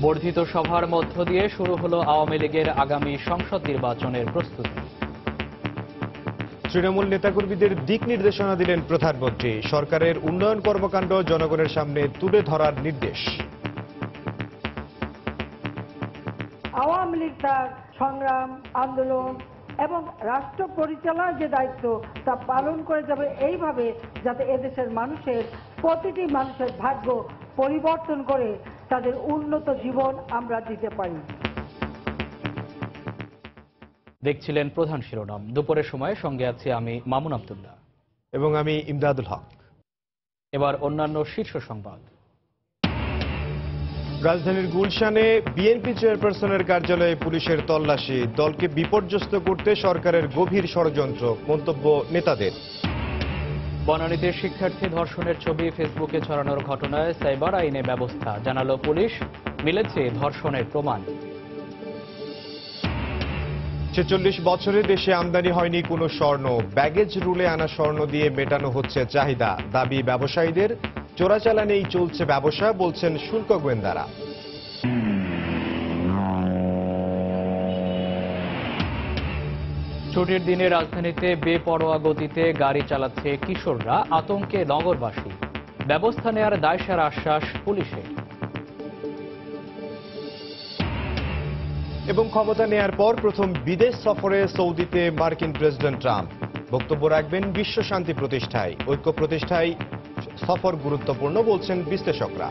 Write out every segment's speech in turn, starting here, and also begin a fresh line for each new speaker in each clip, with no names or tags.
বর্ধিত সভার মধ্য দিয়ে শুরু হলো আওয়ামী লীগের আগামী সংসদ নির্বাচনের প্রস্তুতি।
তৃণমূল নেতাকর্মীদের দিক নির্দেশনা দিলেন প্রধানমন্ত্রী। সরকারের উন্নয়ন কর্মকাণ্ড জনগণের সামনে তুলে ধরার নির্দেশ।
আওয়ামী লীগ তার সংগ্রাম, আন্দোলন এবং রাষ্ট্র পরিচালনার যে দায়িত্ব তা পালন করে যাবে এইভাবে যাতে এদেশের প্রতিটি মানুষের ভাগ্য পরিবর্তন করে তাদের উন্নত জীবন আমরা দিতে পারি।
দেখছিলেন প্রধান শিরোনাম। দুপুরের সময় সঙ্গে আছি আমি মামুন আব্দুল্লাহ
এবং আমি ইমদাদুল হক।
এবার অন্যান্য শীর্ষ সংবাদ।
রাজধানীর গুলশানে বিএনপি চেয়ারপারসনের কার্যালয়ে পুলিশের তল্লাশি। দলকে বিপর্যস্ত করতে সরকারের গভীর ষড়যন্ত্র, মন্তব্য নেতাদের।
বনানীতে শিক্ষার্থী ধর্ষণের ছবি ফেসবুকে ছড়ানোর ঘটনায় সাইবার আইনে ব্যবস্থা, জানালো পুলিশ। মিলেছে ধর্ষণের প্রমাণ।
৪৬ বছরে দেশে আমদানি হয়নি কোনো স্বর্ণ। ব্যাগেজ রুলে আনা স্বর্ণ দিয়ে মেটানো হচ্ছে চাহিদা। দাবি ব্যবসায়ীদের। চোরাচালানেই চলছে ব্যবসা, বলছেন শুল্ক গোয়েন্দারা।
ছুটির দিনে রাজধানীতে বেপরোয়া গতিতে গাড়ি চালাচ্ছে কিশোররা, আতঙ্কে নগরবাসী। ব্যবস্থা নেয়ার দায়সার আশ্বাস পুলিশের।
এবং ক্ষমতা নেয়ার পর প্রথম বিদেশ সফরে সৌদিতে মার্কিন প্রেসিডেন্ট ট্রাম্প। বক্তব্য রাখবেন বিশ্ব শান্তি প্রতিষ্ঠায়, ঐক্য প্রতিষ্ঠায় সফর গুরুত্বপূর্ণ, বলছেন বিশ্লেষকরা।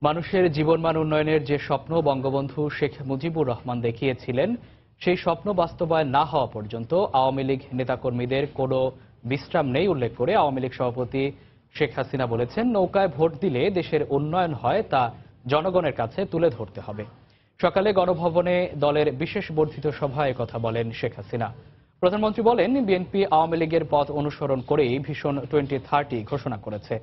মানুষের জীবনমান উন্নয়নের যে স্বপ্ন বঙ্গবন্ধু শেখ মুজিবুর রহমান দেখিয়েছিলেন, সেই স্বপ্ন বাস্তবায়ন না হওয়া পর্যন্ত আওয়ামী লীগ নেতাকর্মীদের কোনো বিশ্রাম নেই উল্লেখ করে আওয়ামী লীগ সভাপতি শেখ হাসিনা বলেছেন, নৌকায় ভোট দিলে দেশের উন্নয়ন হয়, তা জনগণের কাছে তুলে ধরতে হবে। সকালে গণভবনে দলের বিশেষ বর্ধিত সভায় কথা বলেন শেখ হাসিনা। প্রধানমন্ত্রী বলেন, বিএনপি আওয়ামী লীগের পথ অনুসরণ করেই ভিশন 2030 ঘোষণা করেছে।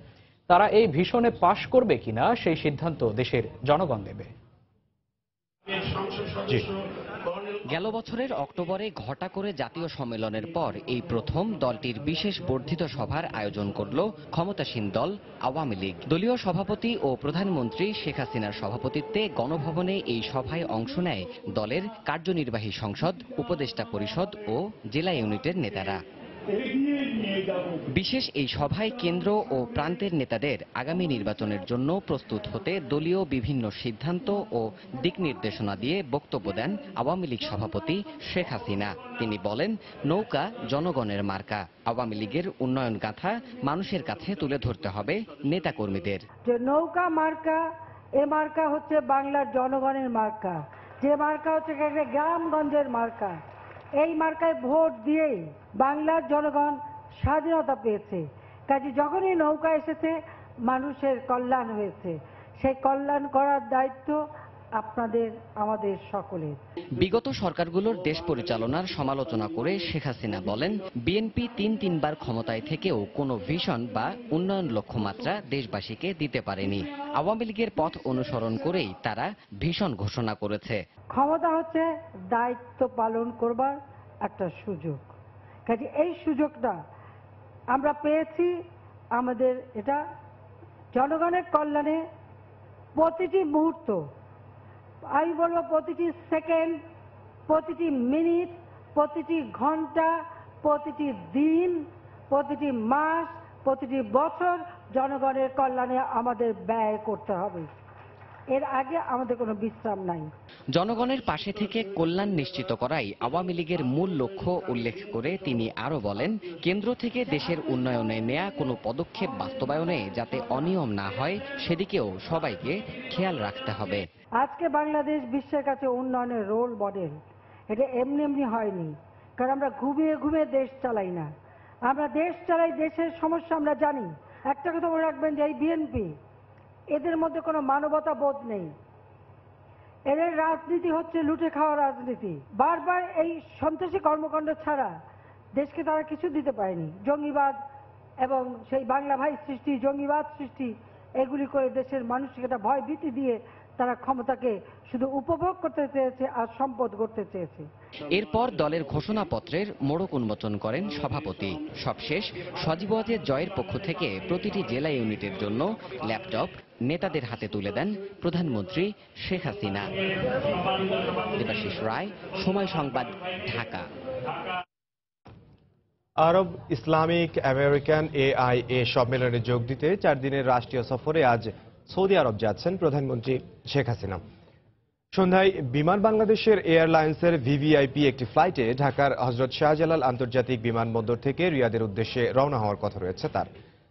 তারা এই ভিশনে পাশ করবে কিনা সেই সিদ্ধান্ত দেশের জনগণ নেবে।
গেল বছরের অক্টোবরে ঘটা করে জাতীয় সম্মেলনের পর এই প্রথম দলটির বিশেষ বর্ধিত সভার আয়োজন করল ক্ষমতাসীন দল আওয়ামী লীগ। দলীয় সভাপতি ও প্রধানমন্ত্রী শেখ হাসিনার সভাপতিত্বে গণভবনে এই সভায় অংশ নেয় দলের কার্যনির্বাহী সংসদ, উপদেষ্টা পরিষদ ও জেলা ইউনিটের নেতারা। বিশেষ এই সভায় কেন্দ্র ও প্রান্তের নেতাদের আগামী নির্বাচনের জন্য প্রস্তুত হতে দলীয় বিভিন্ন সিদ্ধান্ত ও দিক নির্দেশনা দিয়ে বক্তব্য দেন আওয়ামী লীগ সভাপতি শেখ হাসিনা। তিনি বলেন, নৌকা জনগণের মার্কা। আওয়ামী লীগের উন্নয়ন গাথা মানুষের কাছে তুলে ধরতে হবে নেতাকর্মীদের।
যে নৌকা মার্কা, এ মার্কা হচ্ছে বাংলার জনগণের মার্কা, যে মার্কা হচ্ছে গ্রামগঞ্জের মার্কা। এই মার্কায় ভোট দিয়েই বাংলার জনগণ স্বাধীনতা পেয়েছে। কাজে যখনই নৌকা এসেছে মানুষের কল্যাণ হয়েছে, সেই কল্যাণ করার দায়িত্ব আপনাদের, আমাদের সকলের।
বিগত সরকারগুলোর দেশ পরিচালনার সমালোচনা করে শেখ হাসিনা বলেন, বিএনপি তিনবার ক্ষমতায় থেকেও কোনো ভিশন বা উন্নয়ন লক্ষ্যমাত্রা দেশবাসীকে দিতে পারেনি। আওয়ামী লীগের পথ অনুসরণ করেই তারা ভিশন ঘোষণা করেছে।
ক্ষমতা হচ্ছে দায়িত্ব পালন করবার একটা সুযোগ। কাজে এই সুযোগটা আমরা পেয়েছি, আমাদের এটা জনগণের কল্যাণে প্রতিটি মুহূর্ত, আমি বলবো প্রতিটি সেকেন্ড, প্রতিটি মিনিট, প্রতিটি ঘন্টা, প্রতিটি দিন, প্রতিটি মাস, প্রতিটি বছর জনগণের কল্যাণে আমাদের ব্যয় করতে হবে। এর আগে আমাদের কোনো বিশ্রাম নাই।
জনগণের পাশে থেকে কল্যাণ নিশ্চিত করাই আওয়ামী লীগের মূল লক্ষ্য উল্লেখ করে তিনি আরো বলেন, কেন্দ্র থেকে দেশের উন্নয়নে নেয়া কোনো পদক্ষেপ বাস্তবায়নে যাতে অনিয়ম না হয় সেদিকেও সবাইকে খেয়াল রাখতে হবে।
আজকে বাংলাদেশ বিশ্বের কাছে উন্নয়নের রোল মডেল। এটা এমনি এমনি হয়নি, কারণ আমরা ঘুমিয়ে ঘুমিয়ে দেশ চালাই না। আমরা দেশ চালাই, দেশের সমস্যা আমরা জানি। একটা কথা মনে রাখবেন যে এই বিএনপি, এদের মধ্যে কোনো মানবতা বোধ নেই। এদের রাজনীতি হচ্ছে লুটে খাওয়া রাজনীতি। বারবার এই সন্ত্রাসী কর্মকাণ্ড ছাড়া দেশকে তারা কিছু দিতে পারেনি। জঙ্গিবাদ এবং সেই বাংলা ভাই সৃষ্টি, জঙ্গিবাদ সৃষ্টি, এগুলি করে দেশের মানুষকে একটা ভয় ভীতি দিয়ে তারা ক্ষমতাকে শুধু উপভোগ করতে চেয়েছে আর সম্পদ করতে চেয়েছে।
এরপর দলের ঘোষণাপত্রের মোড়ক উন্মোচন করেন সভাপতি। সবশেষ সজীব ওয়াজেদ জয়ের পক্ষ থেকে প্রতিটি জেলা ইউনিটের জন্য ল্যাপটপ নেতাদের হাতে তুলে দেন প্রধানমন্ত্রী শেখ হাসিনা। দেবাশিস রায়, সময় সংবাদ, ঢাকা।
আরব ইসলামিক আমেরিকান AIA সম্মেলনে যোগ দিতে 4 দিনের রাষ্ট্রীয় সফরে আজ সৌদি আরব যাচ্ছেন প্রধানমন্ত্রী শেখ হাসিনা। সন্ধ্যায় বিমান বাংলাদেশের এয়ারলাইন্সের VVIP একটি ফ্লাইটে ঢাকার হযরত শাহজালাল আন্তর্জাতিক বিমানবন্দর থেকে রিয়াদের উদ্দেশ্যে রওনা হওয়ার কথা রয়েছে তার।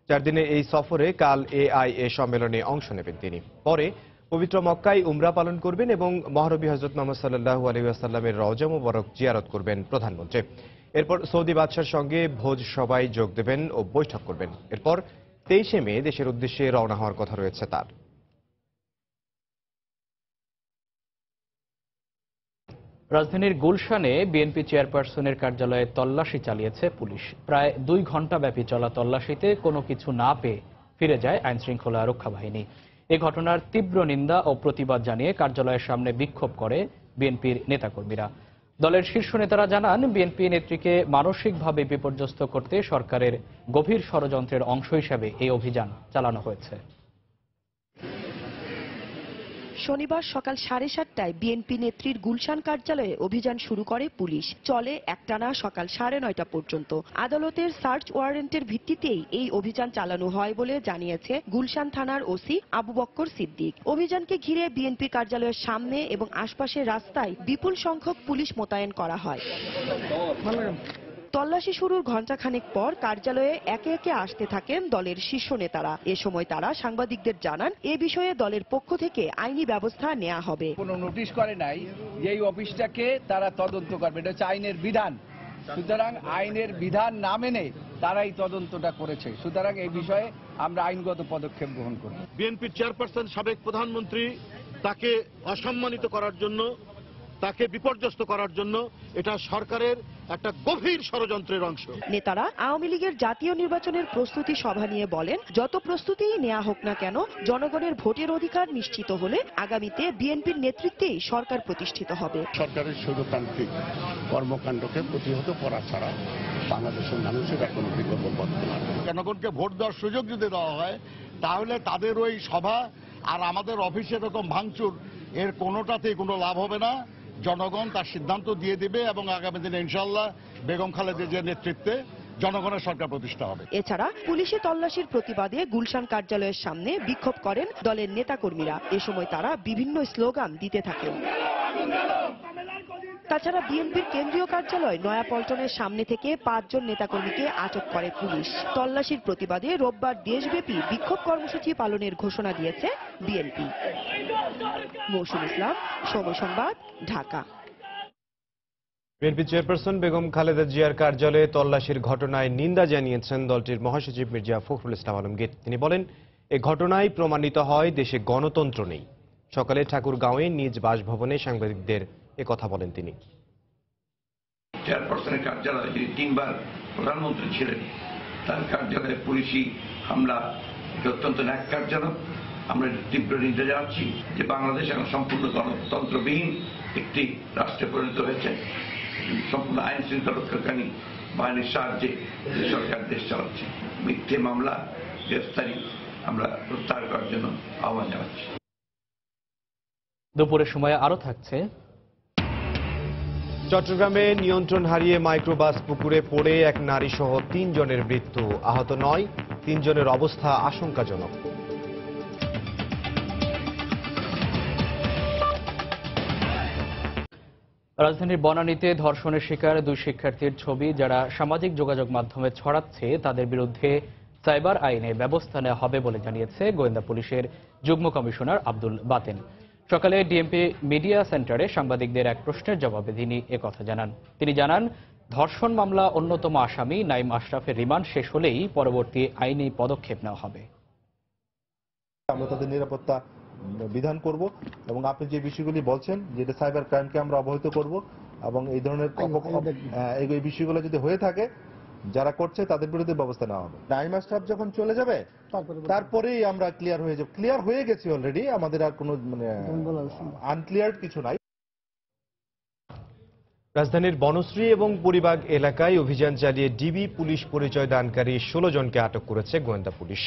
4 দিনের এই সফরে কাল AIA সম্মেলনে অংশ নেবেন তিনি। পরে পবিত্র মক্কায় উমরা পালন করবেন এবং মহানবী হযরত মুহাম্মদ সাল্লাল্লাহু আলাইহি ওয়াসাল্লামের রওজা মুবারক জিয়ারত করবেন প্রধানমন্ত্রী। এরপর সৌদি বাদশার সঙ্গে ভোজ সভায় যোগ দেবেন ও বৈঠক করবেন। এরপর 23শে মে দেশের উদ্দেশ্যে রওনা হওয়ার কথা রয়েছে তার।
রাজধানীর গুলশানে বিএনপি চেয়ারপারসনের কার্যালয়ে তল্লাশি চালিয়েছে পুলিশ। প্রায় 2 ঘণ্টা ব্যাপী চলা তল্লাশিতে কোনো কিছু না পেয়ে ফিরে যায় আইনশৃঙ্খলা রক্ষা বাহিনী। এ ঘটনার তীব্র নিন্দা ও প্রতিবাদ জানিয়ে কার্যালয়ের সামনে বিক্ষোভ করে বিএনপির নেতাকর্মীরা। দলের শীর্ষ নেতারা জানান, বিএনপি নেত্রীকে মানসিকভাবে বিপর্যস্ত করতে সরকারের গভীর ষড়যন্ত্রের অংশ হিসেবে এই অভিযান চালানো হয়েছে।
শনিবার সকাল 7:30টায় বিএনপি নেত্রীর গুলশান কার্যালয়ে অভিযান শুরু করে পুলিশ। চলে একটানা সকাল 9:30 পর্যন্ত। আদালতের সার্চ ওয়ারেন্টের ভিত্তিতেই এই অভিযান চালানো হয় বলে জানিয়েছে গুলশান থানার ওসি আবু বক্কর সিদ্দিক। অভিযানকে ঘিরে বিএনপি কার্যালয়ের সামনে এবং আশপাশের রাস্তায় বিপুল সংখ্যক পুলিশ মোতায়েন করা হয়। তল্লাশি শুরুর ঘণ্টাখানেক পর কার্যালয়ে একে একে আসতে থাকেন দলের শীর্ষ নেতারা। এ সময় তারা সাংবাদিকদের জানান, এ বিষয়ে দলের পক্ষ থেকে আইনি ব্যবস্থা নেওয়া হবে।
কোনো নোটিশ করে নাই যে এই অফিসটাকে তারা তদন্ত করবে, এটা হচ্ছে আইনের বিধান। সুতরাং আইনের বিধান না মেনে তারা এই তদন্তটা করেছে। সুতরাং এই বিষয়ে আমরা আইনগত পদক্ষেপ গ্রহণ করব।
বিএনপির চেয়ারপারসন সাবেক প্রধানমন্ত্রী তাকে অসম্মানিত করার জন্য, তাকে বিপর্যস্ত করার জন্য এটা সরকারের একটা গভীর ষড়যন্ত্রের অংশ।
নেতারা আওয়ামী লীগের জাতীয় নির্বাচনের প্রস্তুতি সভা নিয়ে বলেন, যত প্রস্তুতিই নেওয়া হোক না কেন, জনগণের ভোটের অধিকার নিশ্চিত হলে আগামীতে বিএনপির নেতৃত্বেই সরকার প্রতিষ্ঠিত হবে।
সরকারের স্বৈরতান্ত্রিক কর্মকাণ্ডকে প্রতিহত করা ছাড়া বাংলাদেশের মানুষের কোনো বিকল্প পথ না।
জনগণকে ভোট দেওয়ার সুযোগ যদি দেওয়া হয়, তাহলে তাদের ওই সভা আর আমাদের অফিসে এরকম ভাঙচুর, এর কোনোটাতেই কোনো লাভ হবে না। জনগণ তার সিদ্ধান্ত দিয়ে দিবে এবং আগামী দিনে ইনশাআল্লাহ বেগম খালেদা জিয়ার নেতৃত্বে জনগণের সরকার প্রতিষ্ঠা হবে।
এছাড়া পুলিশি তল্লাশির প্রতিবাদে গুলশান কার্যালয়ের সামনে বিক্ষোভ করেন দলের নেতাকর্মীরা। এ সময় তারা বিভিন্ন স্লোগান দিতে থাকেন। তাছাড়া বিএনপির কেন্দ্রীয় কার্যালয় নয়াপল্টনের সামনে থেকে 5 জন নেতাকর্মীকে আটক করে পুলিশ। তল্লাশির প্রতিবাদে রোববার দেশব্যাপী বিক্ষোভ কর্মসূচি পালনের ঘোষণা দিয়েছে বিএনপি। মৌসুম ইসলাম, সময় সংবাদ, ঢাকা।
বিএনপি চেয়ারপারসন বেগম খালেদা জিয়ার কার্যালয়ে তল্লাশির ঘটনায় নিন্দা জানিয়েছেন দলটির মহাসচিব মির্জা ফখরুল ইসলাম আলমগীর। তিনি বলেন, এই ঘটনায় প্রমাণিত হয় দেশে গণতন্ত্র নেই। সকালে ঠাকুরগাঁওয়ে নিজ বাসভবনে সাংবাদিকদের কথা বলেন তিনি।
চেয়ারপারসনের কার্যালয়ে যিনি 3 বার প্রধানমন্ত্রী ছিলেন, তার কার্যালয়ে পুলিশি হামলা অত্যন্ত ন্যাক্কারজনক। আমরা তীব্র নিন্দা জানাচ্ছি যে বাংলাদেশ এখন সম্পূর্ণ গণতন্ত্রবিহীন একটি রাষ্ট্রে পরিণত হয়েছে। সম্পূর্ণ আইন শৃঙ্খলা রক্ষাকারী বাহিনীর সাহায্যে সরকার দেশ চালাচ্ছে। মিথ্যে মামলা, গ্রেফতারি আমরা প্রত্যাহার করার জন্য আহ্বান জানাচ্ছি।
দুপুরের সময় আরো থাকছে,
চট্টগ্রামে নিয়ন্ত্রণ হারিয়ে মাইক্রোবাস পুকুরে পড়ে এক নারী সহ 3 জনের মৃত্যু, আহত 9, 3 জনের অবস্থা আশঙ্কাজনক।
রাজধানীর বনানীতে ধর্ষণের শিকার 2 শিক্ষার্থীর ছবি যারা সামাজিক যোগাযোগ মাধ্যমে ছড়াচ্ছে তাদের বিরুদ্ধে সাইবার আইনে ব্যবস্থা নেওয়া হবে বলে জানিয়েছে গোয়েন্দা পুলিশের যুগ্ম কমিশনার আব্দুল বাতেন। সকালে ডিএমপি মিডিয়া সেন্টারে সাংবাদিকদের এক প্রশ্নের জবাবে তিনি একথা জানান। তিনি জানান, ধর্ষণ মামলা অন্যতম আসামি নাইম আশরাফের রিমান্ড শেষ হলেই পরবর্তী আইনি পদক্ষেপ নেওয়া হবে।
আমরা তাদের নিরাপত্তা বিধান করব এবং আপনি যে বিষয়গুলি বলছেন, যেটা সাইবার ক্রাইমকে আমরা অবহিত করব এবং এই ধরনের এই বিষয়গুলো যদি হয়ে থাকে যারা করছে তাদের বিরুদ্ধে ব্যবস্থা নেওয়া হবে। টাইম স্টাফ যখন চলে যাবে তারপরেই আমরা ক্লিয়ার হয়ে যাব। ক্লিয়ার হয়ে গেছি অলরেডি, আমাদের আর কোনো আনক্লিয়ার কিছু নাই।
রাজধানীর বনশ্রী এবং পরিবাগ এলাকায় অভিযান চালিয়ে ডিবি পুলিশ পরিচয় দানকারী 16 জনকে আটক করেছে গোয়েন্দা পুলিশ।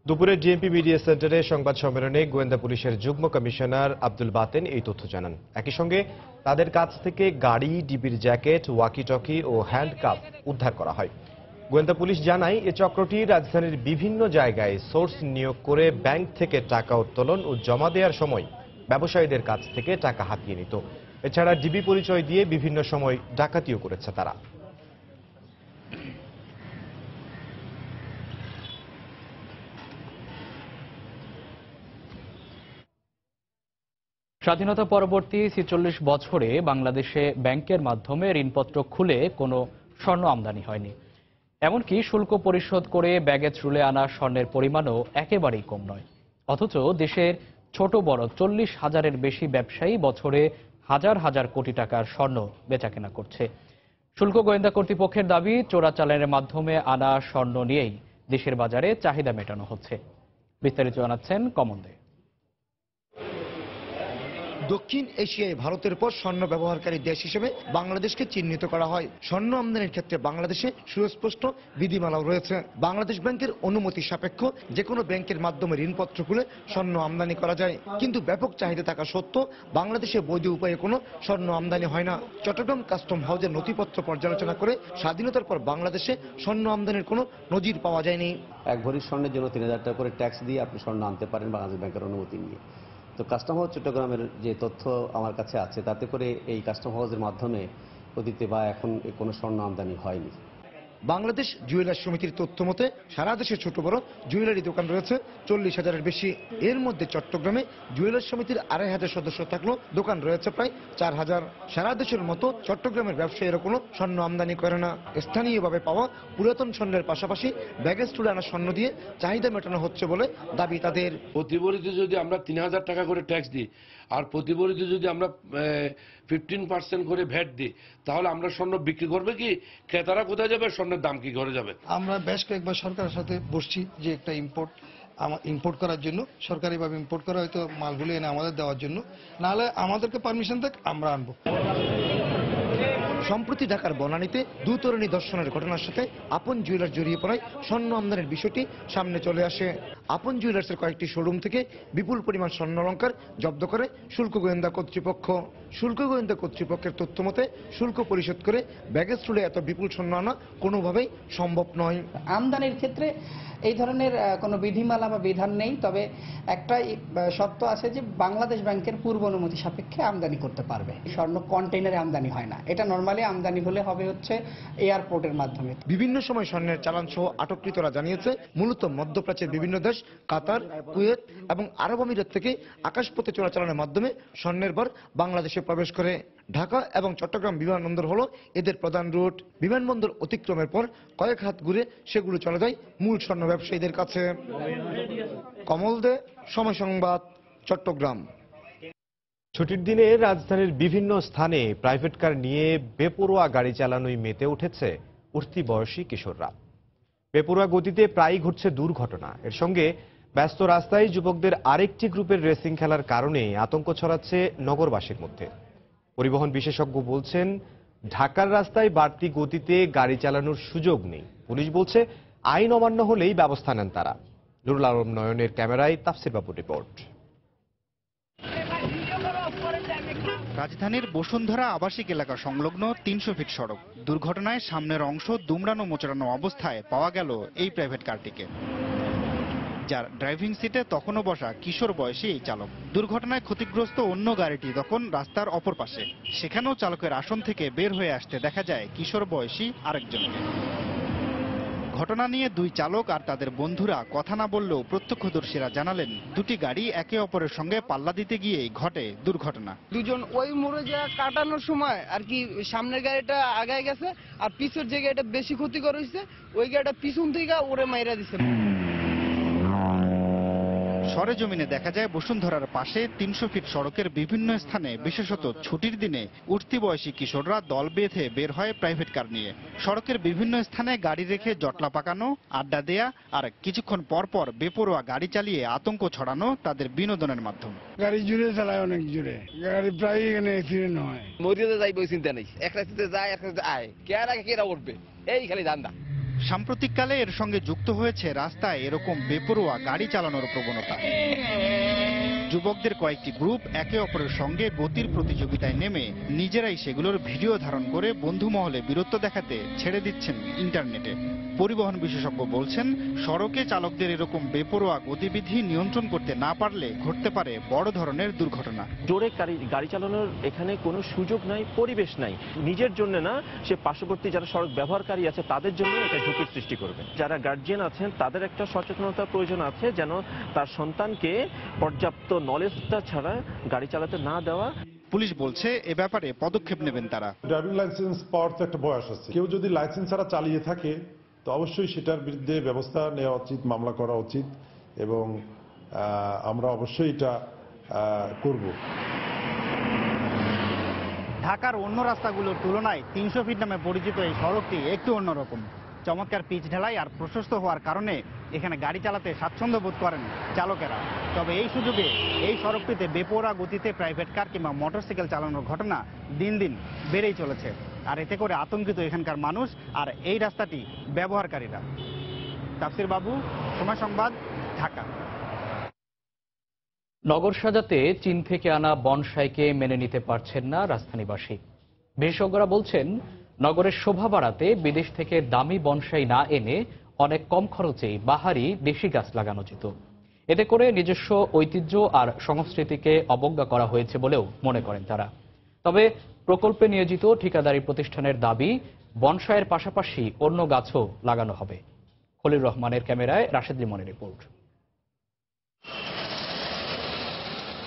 দুপুরে ডিএমপি মিডিয়া সেন্টারে সংবাদ সম্মেলনে গোয়েন্দা পুলিশের যুগ্ম কমিশনার আব্দুল বাতেন এই তথ্য জানান। একই সঙ্গে তাদের কাছ থেকে গাড়ি, ডিবির জ্যাকেট, ওয়াকি টকি ও হ্যান্ডকাপ উদ্ধার করা হয়। গোয়েন্দা পুলিশ জানায় এ চক্রটি রাজধানীর বিভিন্ন জায়গায় সোর্স নিয়োগ করে ব্যাংক থেকে টাকা উত্তোলন ও জমা দেওয়ার সময় ব্যবসায়ীদের কাছ থেকে টাকা হাতিয়ে নিত। এছাড়া ডিবি পরিচয় দিয়ে বিভিন্ন সময় ডাকাতিও করেছে তারা।
স্বাধীনতা পরবর্তী ৪৬ বছরে বাংলাদেশে ব্যাংকের মাধ্যমে ঋণপত্র খুলে কোনো স্বর্ণ আমদানি হয়নি। এমনকি শুল্ক পরিশোধ করে ব্যাগেজ রুলে আনা স্বর্ণের পরিমাণও একেবারেই কম নয়। অথচ দেশের ছোট বড় ৪০,০০০-এর বেশি ব্যবসায়ী বছরে হাজার হাজার কোটি টাকার স্বর্ণ বেচাকেনা করছে। শুল্ক গোয়েন্দা কর্তৃপক্ষের দাবি, চোরাচালানের মাধ্যমে আনা স্বর্ণ নিয়েই দেশের বাজারে চাহিদা মেটানো হচ্ছে। বিস্তারিত জানাচ্ছেন কমল দে।
দক্ষিণ এশিয়ায় ভারতের পর স্বর্ণ ব্যবহারকারী দেশ হিসেবে বাংলাদেশকে চিহ্নিত করা হয়। স্বর্ণ আমদানির ক্ষেত্রে বাংলাদেশে সুস্পষ্ট বিধিমালাও রয়েছে। বাংলাদেশ ব্যাংকের অনুমতি সাপেক্ষ যে কোনো ব্যাংকের মাধ্যমে ঋণপত্র খুলে স্বর্ণ আমদানি করা যায়, কিন্তু ব্যাপক চাহিদা থাকা সত্ত্বেও বাংলাদেশে বৈধ উপায়ে কোনো স্বর্ণ আমদানি হয় না। চট্টগ্রাম কাস্টম হাউসের নথিপত্র পর্যালোচনা করে স্বাধীনতার পর বাংলাদেশে স্বর্ণ আমদানির কোনো নজির পাওয়া যায়নি।
এক ভরি স্বর্ণের জন্য ৩,০০০ টাকা করে ট্যাক্স দিয়ে আপনি স্বর্ণ আনতে পারেন বাংলাদেশ ব্যাংকের অনুমতি নিয়ে। তো কাস্টম হাউস চট্টগ্রামের যে তথ্য আমার কাছে আছে তাতে করে এই কাস্টম হাউসের মাধ্যমে অতীতে বা এখন কোনো স্বর্ণ আমদানি হয়নি।
বাংলাদেশ জুয়েলার্স সমিতির তথ্য মতে সারা দেশে ছোট বড় জুয়েলারি দোকান রয়েছে ৪০,০০০-এর বেশি। এর মধ্যে চট্টগ্রামে জুয়েলার্স সমিতির ২৫০০ সদস্য থাকলেও দোকান রয়েছে প্রায় ৪,০০০। সারা দেশের মতো চট্টগ্রামের ব্যবসায়ীরা কোনো স্বর্ণ আমদানি করে না। স্থানীয়ভাবে পাওয়া পুরাতন স্বর্ণের পাশাপাশি ব্যাগেজ তুলে আনা স্বর্ণ দিয়ে চাহিদা মেটানো হচ্ছে বলে দাবি তাদের।
প্রতি ভরিতে যদি আমরা ৩,০০০ টাকা করে ট্যাক্স দিই আর প্রতি ভরিতে যদি আমরা 15% করে ভ্যাট দিই, তাহলে আমরা স্বর্ণ বিক্রি করবে কি? ক্রেতারা কোথায় যাবে? স্বর্ণের দাম কি ঘরে যাবে?
আমরা বেশ কয়েকবার সরকারের সাথে বসছি যে একটা ইম্পোর্ট করার জন্য, সরকারিভাবে ইম্পোর্ট করা হয়তো মালগুলো এনে আমাদের দেওয়ার জন্য, নাহলে আমাদেরকে পারমিশন দেখ আমরা আনবো।
সম্প্রতি ঢাকার বনানীতে দুতরণী ধর্ষণের ঘটনার সাথে আপন জুয়েলার্স জড়িয়ে পড়ায় স্বর্ণ আমদানির বিষয়টি সামনে চলে আসে। আপন জুয়েলার্সের কয়েকটি শোরুম থেকে বিপুল পরিমাণ স্বর্ণ অলংকার জব্দ করে শুল্ক গোয়েন্দা কর্তৃপক্ষ। শুল্ক গোয়েন্দা কর্তৃপক্ষের তথ্য মতে শুল্ক পরিশোধ করে ব্যাগেজ তুলে এত বিপুল স্বর্ণ আনা কোনোভাবেই সম্ভব নয়।
আমদানির ক্ষেত্রে এই ধরনের কোনো বিধিমালা বা বিধান নেই, তবে একটাই শর্ত আছে যে বাংলাদেশ ব্যাংকের পূর্ব অনুমতি সাপেক্ষে আমদানি করতে পারবে। স্বর্ণ কন্টেইনারে আমদানি হয় না, এটা নরমালি আমদানি হলে হবে হচ্ছে এয়ারপোর্টের মাধ্যমে।
বিভিন্ন সময় স্বর্ণের চালান সহ আটককৃতরা জানিয়েছে মূলত মধ্যপ্রাচ্যের বিভিন্ন দেশ, কাতার, কুয়েত এবং আরব আমিরাত থেকে আকাশপথে চোরাচালানের মাধ্যমে স্বর্ণের ভর বাংলাদেশে প্রবেশ করে। ঢাকা এবং চট্টগ্রাম বিমানবন্দর হলো এদের প্রধান রুট। বিমানবন্দর অতিক্রমের পর কয়েক হাত ঘুরে সেগুলো চলে যায় মূল স্বর্ণ ব্যবসায়ীদের কাছে। কমল দে, সময় সংবাদ, চট্টগ্রাম।
ছুটির দিনে রাজধানীর বিভিন্ন স্থানে প্রাইভেট কার নিয়ে বেপরোয়া গাড়ি চালানোয় মেতে উঠেছে উঠতি বয়সী কিশোররা। বেপরোয়া গতিতে প্রায়ই ঘটছে দুর্ঘটনা। এর সঙ্গে ব্যস্ত রাস্তায় যুবকদের আরেকটি গ্রুপের রেসিং খেলার কারণে আতঙ্ক ছড়াচ্ছে নগরবাসীর মধ্যে। পরিবহন বিশেষজ্ঞ বলছেন, ঢাকার রাস্তায় বাড়তি গতিতে গাড়ি চালানোর সুযোগ নেই। পুলিশ বলছে আইন অমান্য হলেই ব্যবস্থা নেন তারা। নুরুল আলম নয়নের ক্যামেরায় তাফসির বাবুর রিপোর্ট।
রাজধানীর বসুন্ধরা আবাসিক এলাকা সংলগ্ন ৩০০ ফিট সড়ক দুর্ঘটনায় সামনের অংশ দুমড়ানো মোচড়ানো অবস্থায় পাওয়া গেল এই প্রাইভেট কারটিকে, যার ড্রাইভিং সিটে তখনও বসা কিশোর বয়সী এই চালক। দুর্ঘটনায় ক্ষতিগ্রস্ত অন্য গাড়িটি তখন রাস্তার অপর পাশে, সেখানেও চালকের আসন থেকে বের হয়ে আসতে দেখা যায় কিশোর বয়সী আরেকজনকে। ঘটনা নিয়ে দুই চালক আর তাদের বন্ধুরা কথা না বললেও প্রত্যক্ষদর্শীরা জানালেন দুটি গাড়ি একে অপরের সঙ্গে পাল্লা দিতে গিয়েই ঘটে দুর্ঘটনা।
দুজন ওই মোড়ে যে কাটানোর সময় আর কি সামনের গাড়িটা আগায় গেছে আর পিছের যে গাড়িটা বেশি ক্ষতিকর হয়েছে ওই গাড়িটা পিছন থেকে ওরে মাইরা দিছে।
সরেজমিনে দেখা যায় বসুন্ধরার পাশে 300 ফিট সড়কের বিভিন্ন স্থানে বিশেষত ছুটির দিনে উঠতি বয়সী কিশোররা দল বেঁধে বের হয় প্রাইভেট কার নিয়ে। সড়কের বিভিন্ন স্থানে গাড়ি রেখে জটলা পাকানো, আড্ডা দেয়া আর কিছুক্ষণ পর পর বেপরোয়া গাড়ি চালিয়ে আতঙ্ক ছড়ানো তাদের বিনোদনের মাধ্যম।
গাড়ি জুড়ে চালায় অনেক জুড়ে, গাড়ি প্রায় এখানে অ্যাক্সিডেন্ট হয়।
মরিয়ে যাই বই চিন্তা নেই, এক রাস্তাতে যায় এক রাস্তাতে আয়, কে আর আগে কেরা উঠবে, এই খালি ধান্দা।
সাম্প্রতিককালে এর সঙ্গে যুক্ত হয়েছে রাস্তায় এরকম বেপরোয়া গাড়ি চালানোর প্রবণতা। যুবকদের কয়েকটি গ্রুপ একে অপরের সঙ্গে গতির প্রতিযোগিতায় নেমে নিজেরাই সেগুলোর ভিডিও ধারণ করে বন্ধু মহলে বীরত্ব দেখাতে ছেড়ে দিচ্ছেন ইন্টারনেটে। পরিবহন বিশেষজ্ঞ বলছেন, সড়কে চালকদের এরকম বেপরোয়া গতিবিধি নিয়ন্ত্রণ করতে না পারলে ঘটতে পারে বড় ধরনের দুর্ঘটনা।
জোরে গাড়ি চালানোর এখানে কোনো সুযোগ নাই, পরিবেশ নাই। নিজের জন্য না, সে পার্শ্ববর্তী যারা সড়ক ব্যবহারকারী আছে তাদের জন্য এটা ঝুঁকির সৃষ্টি করবে। যারা গার্জিয়ান আছেন তাদের একটা সচেতনতার প্রয়োজন আছে, যেন তার সন্তানকে পর্যাপ্ত নলেজটা ছাড়া গাড়ি চালাতে না দেওয়া।
পুলিশ বলছে এ ব্যাপারে পদক্ষেপ নেবেন তারা।
ড্রাইভিং লাইসেন্স পাওয়ার তো একটা বয়স আছে, কেউ যদি লাইসেন্স ছাড়া চালিয়ে থাকে তো অবশ্যই সেটার বিরুদ্ধে ব্যবস্থা নেওয়া উচিত, মামলা করা উচিত, এবং আমরা অবশ্যই এটা করব।
ঢাকার অন্য রাস্তাগুলোর তুলনায় 300 ফিট নামে পরিচিত এই সড়কটি একটু অন্যরকম। চমৎকার পিচ ঢালাই আর প্রশস্ত হওয়ার কারণে এখানে গাড়ি চালাতে স্বাচ্ছন্দ্য বোধ করেন চালকেরা। তবে এই সুযোগে এই সড়কটিতে বেপরোয়া গতিতে প্রাইভেট কার কিংবা মোটরসাইকেল চালানোর ঘটনা দিন দিন বেড়েই চলেছে, আর এতে করে আতঙ্কিত এখানকার মানুষ আর এই রাস্তাটি ব্যবহারকারীরা। তাফসির বাবু, সময় সংবাদ, ঢাকা।
নগর সাজাতে চীন থেকে আনা বনসাইকে মেনে নিতে পারছেন না রাজধানীবাসী। বিশেষজ্ঞরা বলছেন, নগরের শোভা বাড়াতে বিদেশ থেকে দামি বনসাই না এনে অনেক কম খরচেই বাহারি দেশি গাছ লাগানো যেত। এতে করে নিজস্ব ঐতিহ্য আর সংস্কৃতিকে অবজ্ঞা করা হয়েছে বলেও মনে করেন তারা। তবে প্রকল্পে নিয়োজিত ঠিকাদারি প্রতিষ্ঠানের দাবি, বনসাইয়ের পাশাপাশি অন্য গাছও লাগানো হবে। খলিল রহমানের ক্যামেরায় রাশেদ লিমনের রিপোর্ট।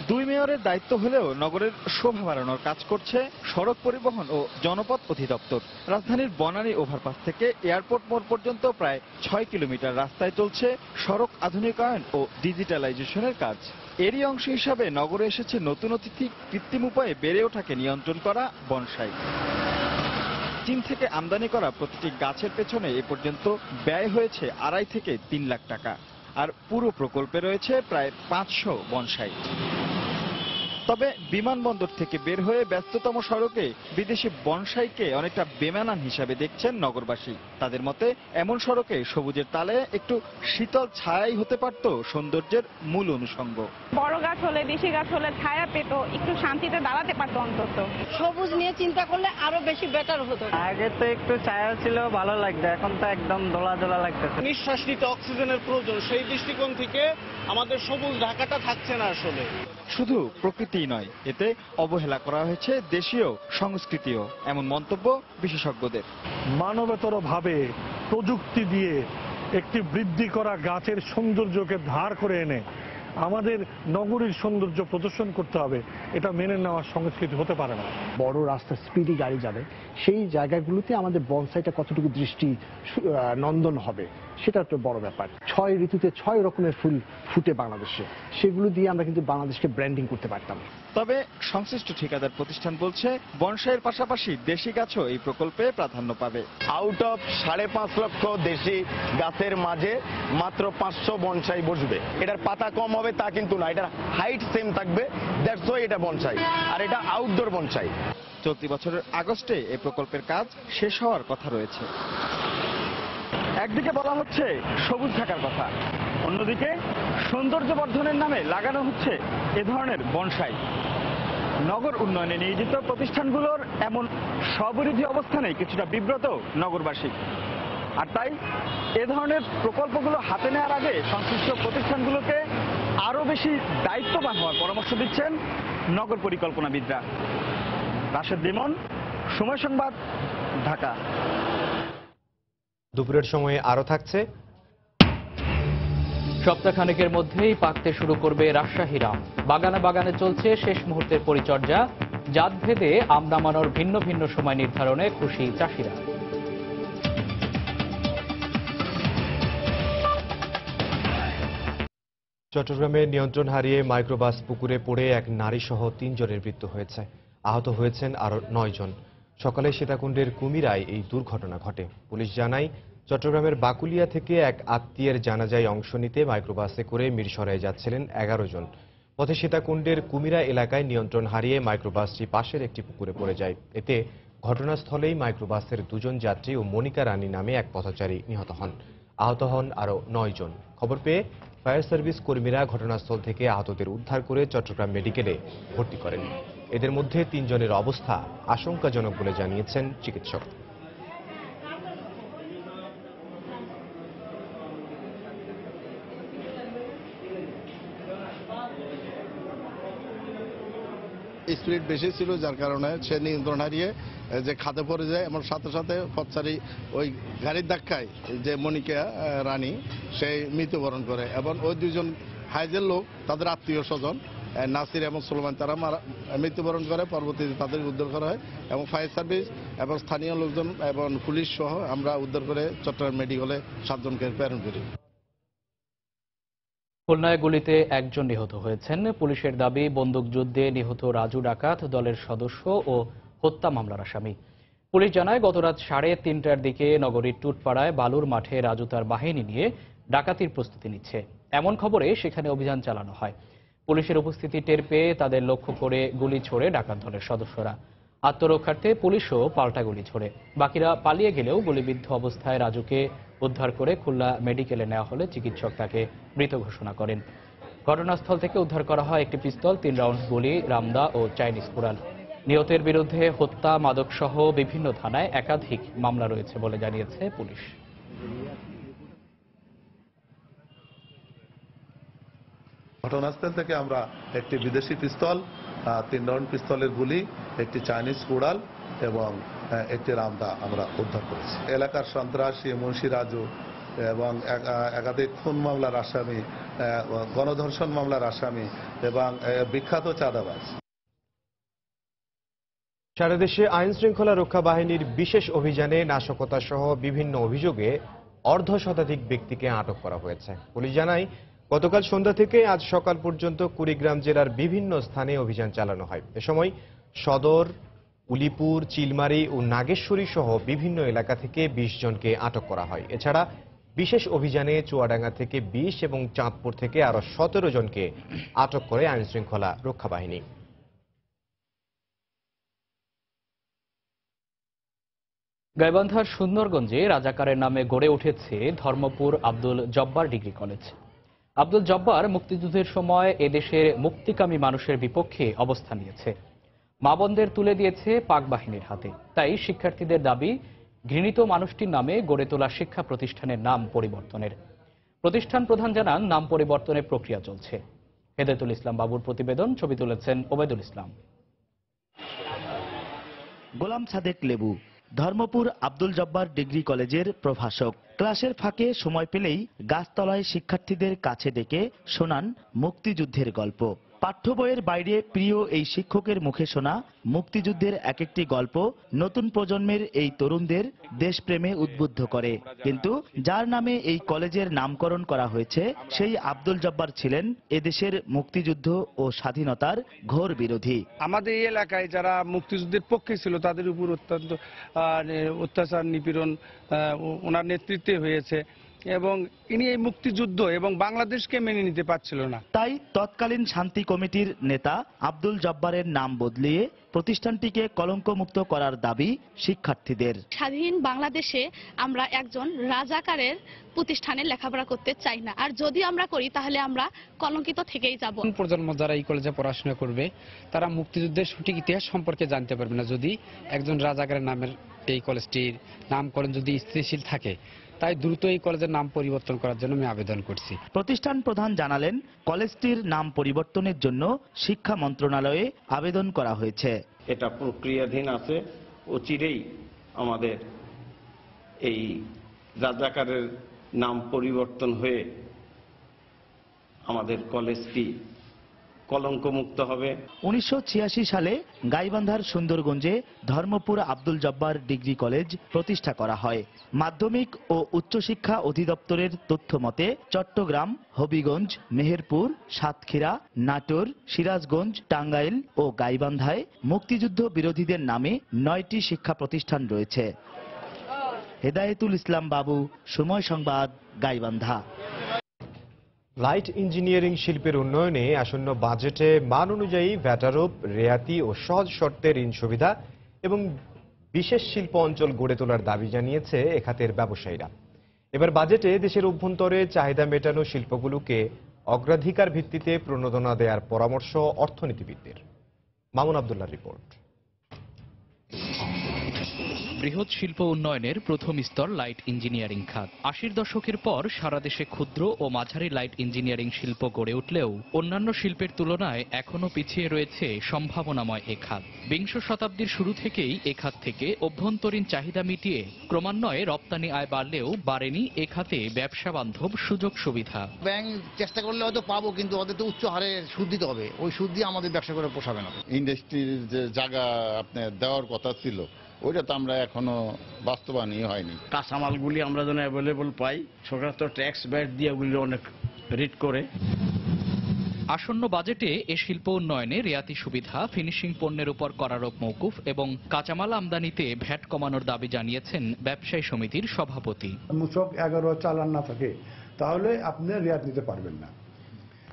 2 মেয়রের দায়িত্ব হলেও নগরের শোভা বাড়ানোর কাজ করছে সড়ক পরিবহন ও জনপথ অধিদপ্তর। রাজধানীর বনানী ওভারপাস থেকে এয়ারপোর্ট মোড় পর্যন্ত প্রায় 6 কিলোমিটার রাস্তায় চলছে সড়ক আধুনিকায়ন ও ডিজিটালাইজেশনের কাজ। এরই অংশ হিসাবে নগরে এসেছে নতুন অতিথি কৃত্রিম উপায়ে বেড়ে ওঠাকে নিয়ন্ত্রণ করা বনসাই। চীন থেকে আমদানি করা প্রতিটি গাছের পেছনে এ পর্যন্ত ব্যয় হয়েছে 2.5 থেকে 3 লাখ টাকা, আর পুরো প্রকল্পে রয়েছে প্রায় 500 বনসাই। তবে বিমানবন্দর থেকে বের হয়ে ব্যস্ততম সড়কে বিদেশি বনসাইকে অনেকটা বেমানান হিসাবে দেখছেন নগরবাসী। তাদের মতে, এমন সড়কে সবুজের তালে একটু শীতল ছায়াই হতে পারত সৌন্দর্যের মূল অনুষঙ্গ।
বড় গাছ হলে, দেশি গাছ হলে ছায়া পেত, একটু শান্তিতে দাঁড়াতে পারতো অন্তত। সবুজ নিয়ে চিন্তা করলে আরো বেশি বেটার হতো।
আগে তো একটু ছায়া ছিল, ভালো লাগতো, এখন তো একদম দোলা দোলা লাগতেছে।
নিঃশ্বাস নিতে অক্সিজেনের প্রয়োজন, সেই দৃষ্টিকোণ থেকে আমাদের সবুজ ঢাকাটা থাকছে না আসলে।
শুধু প্রকৃতিই নয়, এতে অবহেলা করা হয়েছে দেশীয় সংস্কৃতিও, এমন মন্তব্য বিশেষজ্ঞদের।
মানবেতর ভাবে প্রযুক্তি দিয়ে একটি বৃদ্ধি করা গাছের সৌন্দর্যকে ধার করে এনে আমাদের নগরীর সৌন্দর্য প্রদর্শন করতে হবে, এটা মেনে নেওয়ার সংস্কৃতি হতে পারে না।
বড় রাস্তা স্পিডি গাড়ি যাবে, সেই জায়গাগুলোতে আমাদের বনসাইটা কতটুকু দৃষ্টি নন্দন হবে সেটা একটা বড় ব্যাপার। 6 ঋতুতে 6 রকমের ফুল ফুটে বাংলাদেশে, সেগুলো দিয়ে আমরা কিন্তু বাংলাদেশকে ব্র্যান্ডিং করতে পারতাম।
তবে সংশ্লিষ্ট ঠিকাদার প্রতিষ্ঠান বলছে, বনসাইয়ের পাশাপাশি দেশি গাছও এই প্রকল্পে প্রাধান্য পাবে।
আউট অফ 5.5 লক্ষ দেশি গাছের মাঝে মাত্র 500 বনসাই বসবে। এটার পাতা কম হবে তা কিন্তু না, এটার হাইট সেম থাকবে, দ্যাটস ওয়াই এটা বনসাই, আর এটা আউটডোর বনসাই।
চলতি বছরের আগস্টে এই প্রকল্পের কাজ শেষ হওয়ার কথা রয়েছে। একদিকে বলা হচ্ছে সবুজ ঢাকার কথা, অন্যদিকে সৌন্দর্য বর্ধনের নামে লাগানো হচ্ছে এ ধরনের বনসাই। নগর উন্নয়নে নিয়োজিত প্রতিষ্ঠানগুলোর এমন স্ববিরোধী অবস্থানে কিছুটা বিব্রত নগরবাসী। আর তাই এ ধরনের প্রকল্পগুলো হাতে নেওয়ার আগে সংশ্লিষ্ট প্রতিষ্ঠানগুলোকে আরো বেশি দায়িত্ববান হওয়ার পরামর্শ দিচ্ছেন নগর পরিকল্পনাবিদরা। রাশেদ লিমন, সময় সংবাদ, ঢাকা।
দুপুরের সময়ে আরো থাকছে।
সপ্তাহখানেকের মধ্যেই পাকতে শুরু করবে রাজশাহীর আম। বাগানে বাগানে চলছে শেষ মুহূর্তের পরিচর্যা। জাতভেদে আম নামানোর ভিন্ন ভিন্ন সময় নির্ধারণে খুশি চাষিরা।
চট্টগ্রামে নিয়ন্ত্রণ হারিয়ে মাইক্রোবাস পুকুরে পড়ে এক নারীসহ 3 জনের মৃত্যু হয়েছে। আহত হয়েছেন আরও 9 জন। সকালে সীতাকুণ্ডের কুমিরায় এই দুর্ঘটনা ঘটে। পুলিশ জানায়, চট্টগ্রামের বাকুলিয়া থেকে এক আত্মীয়ের জানাজায় অংশ নিতে মাইক্রোবাসে করে মিরসরাইয়ে যাচ্ছিলেন 11 জন। পথে সীতাকুণ্ডের কুমিরা এলাকায় নিয়ন্ত্রণ হারিয়ে মাইক্রোবাসটি পাশের একটি পুকুরে পড়ে যায়। এতে ঘটনাস্থলেই মাইক্রোবাসের 2 জন যাত্রী ও মনিকা রানী নামে এক পথচারী নিহত হন। আহত হন আরও 9 জন। খবর পেয়ে ফায়ার সার্ভিস কর্মীরা ঘটনাস্থল থেকে আহতদের উদ্ধার করে চট্টগ্রাম মেডিকেলে ভর্তি করেন। এদের মধ্যে 3 জনের অবস্থা আশঙ্কাজনক বলে জানিয়েছেন চিকিৎসক।
স্পিড বেশি ছিল, যার কারণে সে নিয়ন্ত্রণ হারিয়ে যে খাদে পড়ে যায় এবং সাথে সাথে পথচারী ওই গাড়ির ধাক্কায় যে মনিকা রানী সেই মৃত্যুবরণ করে এবং ওই 2 জন হাইজের লোক তাদের আত্মীয় স্বজন নাসির এবং সুলেমান তারা মৃত্যুবরণ করে। পরবর্তীতে তাদের উদ্ধার করা হয় এবং ফায়ার সার্ভিস এবং স্থানীয় লোকজন এবং পুলিশ সহ আমরা উদ্ধার করে চট্টগ্রাম মেডিকেলে 7 জনকে প্রেরণ করি।
খুলনায় গুলিতে 1 জন নিহত হয়েছেন। পুলিশের দাবি, বন্দুকযুদ্ধে নিহত রাজু ডাকাত দলের সদস্য ও হত্যা মামলার আসামি। পুলিশ জানায়, গত রাত 3:30টার দিকে নগরীর টুটপাড়ায় বালুর মাঠে রাজু তার বাহিনী নিয়ে ডাকাতির প্রস্তুতি নিচ্ছে। এমন খবরে সেখানে অভিযান চালানো হয়। পুলিশের উপস্থিতি টের পেয়ে তাদের লক্ষ্য করে গুলি ছোড়ে ডাকাত দলের সদস্যরা। আত্মরক্ষার্থে পুলিশও পাল্টা গুলি ছোড়ে। বাকিরা পালিয়ে গেলেও গুলিবিদ্ধ অবস্থায় রাজুকে উদ্ধার করে খুলনা মেডিকেলে নেওয়া হলে চিকিৎসক তাকে মৃত ঘোষণা করেন। ঘটনাস্থল থেকে উদ্ধার করা হয় একটি পিস্তল, 3 রাউন্ড গুলি, রামদা ও চাইনিজ কুড়াল। নিহতের বিরুদ্ধে হত্যা, মাদকসহ বিভিন্ন থানায় একাধিক মামলা রয়েছে বলে জানিয়েছে পুলিশ।
ঘটনাস্থল থেকে আমরা একটি বিদেশি পিস্তল, 3 রাউন্ড পিস্তলের গুলি, একটি চাইনিজ কুড়াল এবং একটি রামদা আমরা উদ্ধার করেছি। এলাকার সন্ত্রাসী মুন্সি রাজু এবং একাধিক খুন মামলার আসামি, গণধর্ষণ মামলার আসামি এবং বিখ্যাত চাঁদাবাজ।
সারা দেশে আইন শৃঙ্খলা রক্ষা বাহিনীর বিশেষ অভিযানে নাশকতা সহ বিভিন্ন অভিযোগে অর্ধশতাধিক ব্যক্তিকে আটক করা হয়েছে। পুলিশ জানায়, গতকাল সন্ধ্যা থেকে আজ সকাল পর্যন্ত কুড়িগ্রাম জেলার বিভিন্ন স্থানে অভিযান চালানো হয়। এ সময় সদর, উলিপুর, চিলমারি ও নাগেশ্বরী সহ বিভিন্ন এলাকা থেকে 20 জনকে আটক করা হয়। এছাড়া বিশেষ অভিযানে চুয়াডাঙ্গা থেকে 20 এবং চাঁদপুর থেকে আরো 17 জনকে আটক করে আইন শৃঙ্খলা রক্ষা বাহিনী।
গাইবান্ধার সুন্দরগঞ্জে রাজাকারের নামে গড়ে উঠেছে ধর্মপুর আব্দুল জব্বার ডিগ্রি কলেজ। আব্দুল জব্বার মুক্তিযুদ্ধের সময় এদেশের মুক্তিকামী মানুষের বিপক্ষে অবস্থান নিয়েছে। মা বোনদের তুলে দিয়েছে পাক বাহিনীর হাতে। তাই শিক্ষার্থীদের দাবি, ঘৃণিত মানুষটির নামে গড়ে তোলা শিক্ষা প্রতিষ্ঠানের নাম পরিবর্তনের। প্রতিষ্ঠান প্রধান জানান, নাম পরিবর্তনের প্রক্রিয়া চলছে। হেদায়েতুল ইসলাম বাবুর প্রতিবেদন, ছবি তুলেছেন ওবায়দুল ইসলাম।
গোলাম সাদেক লেবু ধর্মপুর আব্দুল জব্বার ডিগ্রি কলেজের প্রভাষক। ক্লাসের ফাঁকে সময় পেলেই গাছতলায় শিক্ষার্থীদের কাছে ডেকে শোনান মুক্তিযুদ্ধের গল্প। পাঠ্য বইয়ের বাইরে প্রিয় এই শিক্ষকের মুখে শোনা মুক্তিযুদ্ধের এক একটি গল্প নতুন প্রজন্মের এই তরুণদের দেশপ্রেমে উদ্বুদ্ধ করে। কিন্তু যার নামে এই কলেজের নামকরণ করা হয়েছে, সেই আব্দুল জব্বার ছিলেন এদেশের মুক্তিযুদ্ধ ও স্বাধীনতার ঘোর বিরোধী।
আমাদের এই এলাকায় যারা মুক্তিযুদ্ধের পক্ষে ছিল তাদের উপর অত্যন্ত অত্যাচার, নিপীড়ন ওনার নেতৃত্বে হয়েছে এবং ইনি এই মুক্তিযুদ্ধ এবং বাংলাদেশকে মেনে নিতে পারছিল না।
তাই তৎকালীন শান্তি কমিটির নেতা আব্দুল জব্বারের নাম বদলিয়ে প্রতিষ্ঠানটিকে কলঙ্কমুক্ত করার দাবি শিক্ষার্থীদের।
স্বাধীন বাংলাদেশে আমরা একজন রাজাকারের প্রতিষ্ঠানে লেখাপড়া করতে চাই না, আর যদি আমরা করি তাহলে আমরা কলঙ্কিত থেকেই যাব।
প্রজন্ম যারা এই কলেজে পড়াশোনা করবে তারা মুক্তিযুদ্ধের সঠিক ইতিহাস সম্পর্কে জানতে পারবে না যদি একজন রাজাকারের নামের এই কলেজটির নামকরণ যদি স্থিতিশীল থাকে। তাই দ্রুত এই কলেজের নাম পরিবর্তন করার জন্য আমি আবেদন করছি।
প্রতিষ্ঠান প্রধান জানালেন, কলেজটির নাম পরিবর্তনের জন্য শিক্ষা মন্ত্রণালয়ে আবেদন করা হয়েছে।
এটা প্রক্রিয়াধীন আছে। অচিরেই আমাদের এই রাজাকারের নাম পরিবর্তন হয়ে আমাদের কলেজটি কলঙ্কমুক্ত হবে।
1986 সালে গাইবান্ধার সুন্দরগঞ্জে ধর্মপুর আব্দুল জব্বার ডিগ্রি কলেজ প্রতিষ্ঠা করা হয়। মাধ্যমিক ও উচ্চশিক্ষা অধিদপ্তরের তথ্য মতে চট্টগ্রাম, হবিগঞ্জ, মেহেরপুর, সাতক্ষীরা, নাটোর, সিরাজগঞ্জ, টাঙ্গাইল ও গাইবান্ধায় মুক্তিযুদ্ধ বিরোধীদের নামে 9টি শিক্ষা প্রতিষ্ঠান রয়েছে। হেদায়েতুল ইসলাম বাবু, সময় সংবাদ, গাইবান্ধা।
লাইট ইঞ্জিনিয়ারিং শিল্পের উন্নয়নে আসন্ন বাজেটে মান অনুযায়ী ভ্যাট আরোপ, রেয়াতি ও সহজ শর্তে ঋণ সুবিধা এবং বিশেষ শিল্প অঞ্চল গড়ে তোলার দাবি জানিয়েছে এ খাতের ব্যবসায়ীরা। এবার বাজেটে দেশের অভ্যন্তরে চাহিদা মেটানো শিল্পগুলোকে অগ্রাধিকার ভিত্তিতে প্রণোদনা দেওয়ার পরামর্শ অর্থনীতিবিদদের। মামুন আব্দুল্লাহর রিপোর্ট।
বৃহৎ শিল্প উন্নয়নের প্রথম স্তর লাইট ইঞ্জিনিয়ারিং খাত। 80-র দশকের পর সারা দেশে ক্ষুদ্র ও মাঝারি লাইট ইঞ্জিনিয়ারিং শিল্প গড়ে উঠলেও অন্যান্য শিল্পের তুলনায় এখনো পিছিয়ে রয়েছে সম্ভাবনাময় এ খাত। বিংশ শতাব্দীর শুরু থেকেই এ খাত থেকে অভ্যন্তরীণ চাহিদা মিটিয়ে ক্রমান্বয়ে রপ্তানি আয় বাড়লেও বাড়েনি এ খাতে ব্যবসা বান্ধব সুযোগ সুবিধা।
ব্যাংক চেষ্টা করলে হয়তো পাবো, কিন্তু ওদের তো উচ্চ হারে সুদ দিতে হবে, ওই সুদ দিয়ে আমাদের ব্যবসা করে পোষাবে না।
ইন্ডাস্ট্রির যে জায়গা আপনার দেওয়ার কথা ছিল ওইটা তো আমরা এখনো বাস্তবায়নই হয়নি।
কাঁচামালগুলি আমরা যেন অ্যাভেলেবল পাই, সরকার তো ট্যাক্স ব্যাট দিয়ে ওগুলি অনেক রেট করে।
আসন্ন বাজেটে এ শিল্প উন্নয়নে রেয়াতি সুবিধা, ফিনিশিং পণ্যের উপর করারোপ মওকুফ এবং কাঁচামাল আমদানিতে ভ্যাট কমানোর দাবি জানিয়েছেন ব্যবসায়ী সমিতির সভাপতি।
মূসক 11 চালান না থাকে তাহলে আপনি রেয়াত নিতে পারবেন না,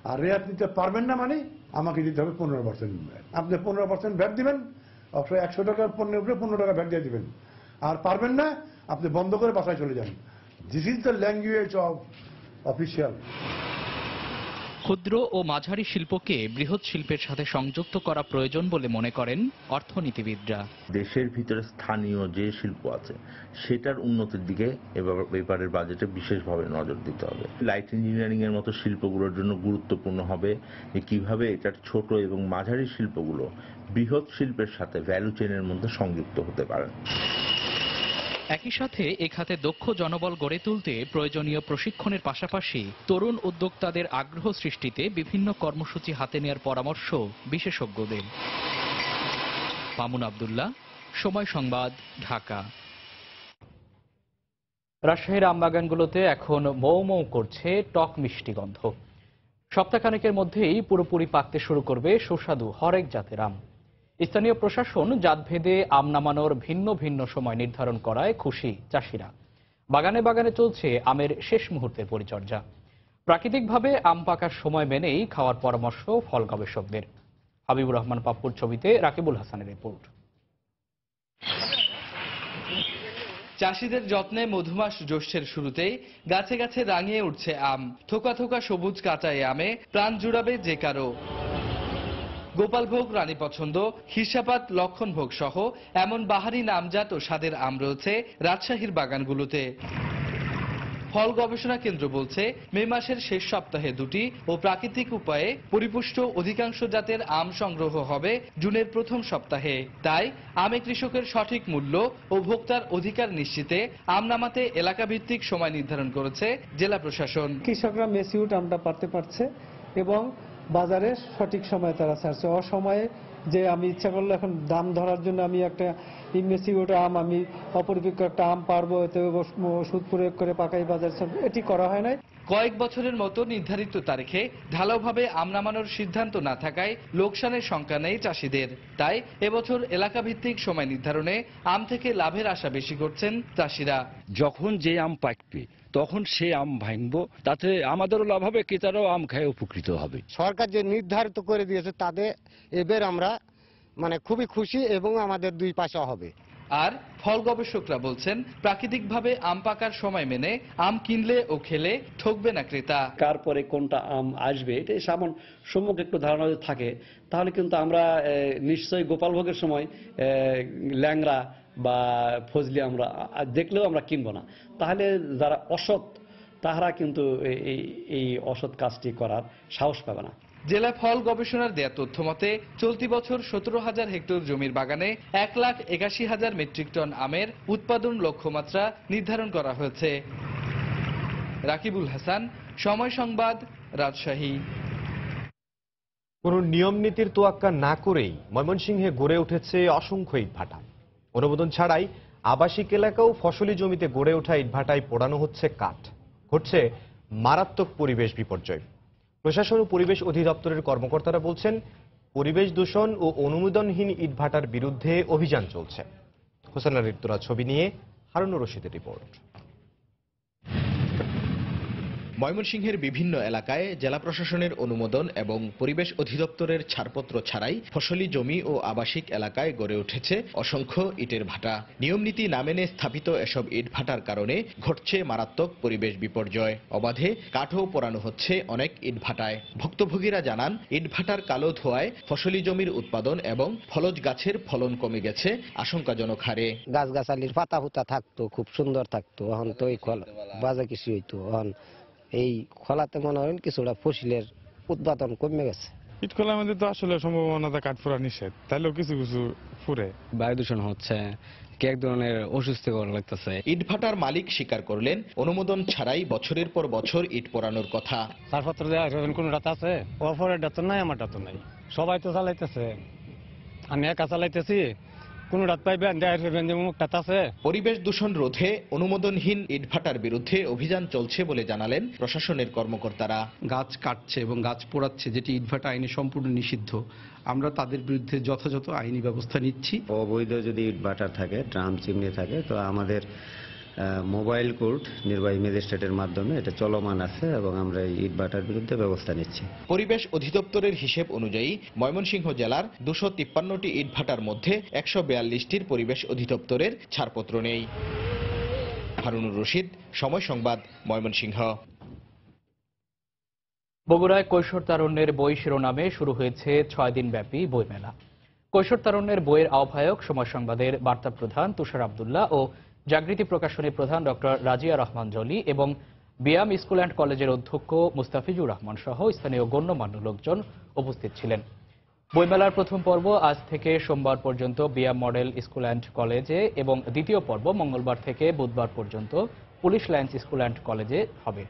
আর রেয়াত নিতে পারবেন না মানে আমাকে দিতে হবে 15%। আপনি 15% ভ্যাট দিবেন, 100 টাকার পণ্যের উপরে 15 টাকা ভ্যাট দিয়ে দিবেন, আর পারবেন না আপনি বন্ধ করে বাসায় চলে যান। This is the language of official.
ক্ষুদ্র ও মাঝারি শিল্পকে বৃহৎ শিল্পের সাথে সংযুক্ত করা প্রয়োজন বলে মনে করেন অর্থনীতিবিদরা।
দেশের ভিতরে স্থানীয় যে শিল্প আছে সেটার উন্নতির দিকে এবারের বাজেটে বিশেষভাবে নজর দিতে হবে। লাইট ইঞ্জিনিয়ারিং এর মতো শিল্পগুলোর জন্য গুরুত্বপূর্ণ হবে যে কিভাবে এটার ছোট এবং মাঝারি শিল্পগুলো বৃহৎ শিল্পের সাথে ভ্যালু চেইনের মধ্যে সংযুক্ত হতে পারে।
একই সাথে এ খাতে দক্ষ জনবল গড়ে তুলতে প্রয়োজনীয় প্রশিক্ষণের পাশাপাশি তরুণ উদ্যোক্তাদের আগ্রহ সৃষ্টিতে বিভিন্ন কর্মসূচি হাতে নেওয়ার পরামর্শ বিশেষজ্ঞদের। মামুন আব্দুল্লাহ, সময় সংবাদ, ঢাকা। রাজশাহীর আমবাগানগুলোতে এখন মৌ মৌ করছে টক মিষ্টি গন্ধ। সপ্তাহখানেকের মধ্যেই পুরোপুরি পাকতে শুরু করবে সুস্বাদু হরেক জাতের আম। স্থানীয় প্রশাসন জাতভেদে আম নামানোর ভিন্ন ভিন্ন সময় নির্ধারণ করায় খুশি চাষিরা। বাগানে বাগানে চলছে আমের শেষ মুহূর্তের পরিচর্যা। প্রাকৃতিকভাবে আম পাকার সময় মেনেই খাওয়ার পরামর্শ ফল গবেষকদের। হাবিবুর রহমান পাপ্পুর ছবিতে রাকিবুল হাসানের রিপোর্ট।
চাষিদের যত্নে মধুমাস জ্যৈষ্ঠের শুরুতেই গাছে গাছে রাঙিয়ে উঠছে আম। থোকা থোকা সবুজ কাঁচা এ আমে প্রাণ জুড়াবে যে কারো। গোপালভোগ, রানী পছন্দ, হিসাপাত, লক্ষণভোগ সহ এমন বাহারি নামজাত ও স্বাদের আম রয়েছে রাজশাহীর বাগানগুলোতে। ফল গবেষণা কেন্দ্র বলছে মে মাসের শেষ সপ্তাহে 2টি ও প্রাকৃতিক উপায়ে পরিপুষ্ট অধিকাংশ জাতের আম সংগ্রহ হবে জুনের প্রথম সপ্তাহে। তাই আমে কৃষকের সঠিক মূল্য ও ভোক্তার অধিকার নিশ্চিতে আম নামাতে এলাকাভিত্তিক সময় নির্ধারণ করেছে জেলা প্রশাসন।
কৃষকরা মেসিউট আমটা পারতে পারছে এবং বাজারে সঠিক সময় তারা ছাড়ছে। অসময়ে যে আমি ইচ্ছা করলে এখন দাম ধরার জন্য আমি একটা ইমেসিউট আম, আমি অপরিপক্ক একটা আম পারবো, এতে ওষুধ প্রয়োগ করে পাকাই বাজার ছাড়বো, এটি করা হয় নাই।
কয়েক বছরের মতো নির্ধারিত তারিখে ঢালাওভাবে আম নামানোর সিদ্ধান্ত না থাকায় লোকসানের শঙ্কা নেই চাষিদের। তাই এবছর এলাকাভিত্তিক সময় নির্ধারণে আম থেকে লাভের আশা বেশি করছেন চাষিরা।
যখন যে আম পাকবে তখন সে আম ভাঙবো, তাতে আমাদেরও লাভ হবে, ক্রেতারাও আম খেয়ে উপকৃত হবে।
সরকার যে নির্ধারিত করে দিয়েছে তাতে এবার আমরা খুবই খুশি এবং আমাদের দুই পাশা হবে।
আর ফল গবেষকরা বলছেন প্রাকৃতিকভাবে আম পাকার সময় মেনে আম কিনলে ও খেলে ঠকবে না ক্রেতা।
কার পরে কোনটা আম আসবে এটা সামান্য সম্মুখ একটু ধারণা যদি থাকে তাহলে কিন্তু আমরা নিশ্চয়ই গোপালভোগের সময় ল্যাংড়া বা ফজলি আমরা দেখলেও আমরা কিনবো না। তাহলে যারা অসৎ তাহারা কিন্তু এই অসৎ কাজটি করার সাহস পাবে না।
জেলা ফল গবেষণার দেয়া তথ্য মতে চলতি বছর 17,000 হেক্টর জমির বাগানে 1,81,000 মেট্রিক টন আমের উৎপাদন লক্ষ্যমাত্রা নির্ধারণ করা হয়েছে। রাকিবুল হাসান, সময় সংবাদ, রাজশাহী।
কোনো নিয়ম নীতির তোয়াক্কা না করেই ময়মনসিংহে গড়ে উঠেছে অসংখ্য ইটভাটা। অনুমোদন ছাড়াই আবাসিক এলাকাও ফসলি জমিতে গড়ে ওঠা ইটভাটায় পোড়ানো হচ্ছে কাঠ। ঘটছে মারাত্মক পরিবেশ বিপর্যয়। প্রশাসন ও পরিবেশ অধিদপ্তরের কর্মকর্তারা বলছেন, পরিবেশ দূষণ ও অনুমোদনহীন ইটভাটার বিরুদ্ধে অভিযান চলছে। হোসেন আলীর তোলা ছবি নিয়ে হারুনুর রশিদের রিপোর্ট।
ময়মনসিংহের বিভিন্ন এলাকায় জেলা প্রশাসনের অনুমোদন এবং পরিবেশ অধিদপ্তরের ছাড়পত্র ছাড়াই ফসলি জমি ও আবাসিক এলাকায় গড়ে উঠেছে অসংখ্য ইটের ভাটা। নিয়মনীতি না মেনে স্থাপিত এসব ইট ভাটার কারণে ঘটছে মারাত্মক পরিবেশ বিপর্যয়। অবাধে কাঠও পোড়ানো হচ্ছে অনেক ইট ভাটায়। ভুক্তভোগীরা জানান, ইট ভাটার কালো ধোঁয়ায় ফসলি জমির উৎপাদন এবং ফলজ গাছের ফলন কমে গেছে আশঙ্কাজনক হারে।
গাছগাছালির পাতা ফুতা থাকতো, খুব সুন্দর থাকতো। এখন তো এই বাজে কিছু হইতো। এখন এই খোলাতে মনে হয় কিছুটা ফসলের উৎপাদন কমে গেছে।
ইট খোলার মধ্যে তো আসলে সম্ভাবনা কাঠ ফোড়া নিষেধ, তাইলেও কিছু কিছু ফুরে। বায়ু দূষণ হচ্ছে, এক ধরনের অসুস্থকর লাগতেছে।
ইট ভাটার মালিক স্বীকার করলেন, অনুমোদন ছাড়াই বছরের পর বছর ইট পোড়ানোর কথা।
ছাড়পত্র দেওয়া কোন রাত আছে? অপরের ডাত নাই, আমার ডাত নাই। সবাই তো চালাইতেছে, আমি একা চালাইতেছি। কোন রাত পাইবেন আছে।
পরিবেশ দূষণ রোধে অনুমোদনহীন ইটভাটার বিরুদ্ধে অভিযান চলছে বলে জানালেন প্রশাসনের কর্মকর্তারা।
গাছ কাটছে এবং গাছ পোড়াচ্ছে, যেটি ইটভাটা আইনে সম্পূর্ণ নিষিদ্ধ। আমরা তাদের বিরুদ্ধে যথাযথ আইনি ব্যবস্থা নিচ্ছি।
অবৈধ যদি ইটভাটা থাকে, ড্রাম চিমনি থাকে, তো আমাদের মোবাইল কোর্ট নির্বাহী ম্যাজিস্ট্রেটের মাধ্যমে এটা চলমান আছে এবং আমরা এই ইটভাটার বিরুদ্ধে ব্যবস্থা নিচ্ছি।
পরিবেশ অধিদপ্তরের হিসেব অনুযায়ী ময়মনসিংহ জেলার 253টি ইটভাটার মধ্যে 142টির পরিবেশ অধিদপ্তরের ছাড়পত্র নেই। হারুনুর রশিদ, সময় সংবাদ, ময়মনসিংহ।
বগুড়ায় কৈশোর তারুণ্যের বই শিরোনামে শুরু হয়েছে 6 দিনব্যাপী বইমেলা। কৈশোর তারুণ্যের বইয়ের আহ্বায়ক সময় সংবাদের বার্তা প্রধান তুষার আব্দুল্লাহ ও জাগৃতি প্রকাশনী প্রধান ডক্টর রাজিয়া রহমান জলি এবং বিয়াম স্কুল অ্যান্ড কলেজের অধ্যক্ষ মুস্তাফিজুর রহমান সহ স্থানীয় গণ্যমান্য লোকজন উপস্থিত ছিলেন। বইমেলার প্রথম পর্ব আজ থেকে সোমবার পর্যন্ত বিয়াম মডেল স্কুল অ্যান্ড কলেজে এবং দ্বিতীয় পর্ব মঙ্গলবার থেকে বুধবার পর্যন্ত পুলিশ লাইন্স স্কুল অ্যান্ড কলেজে হবে।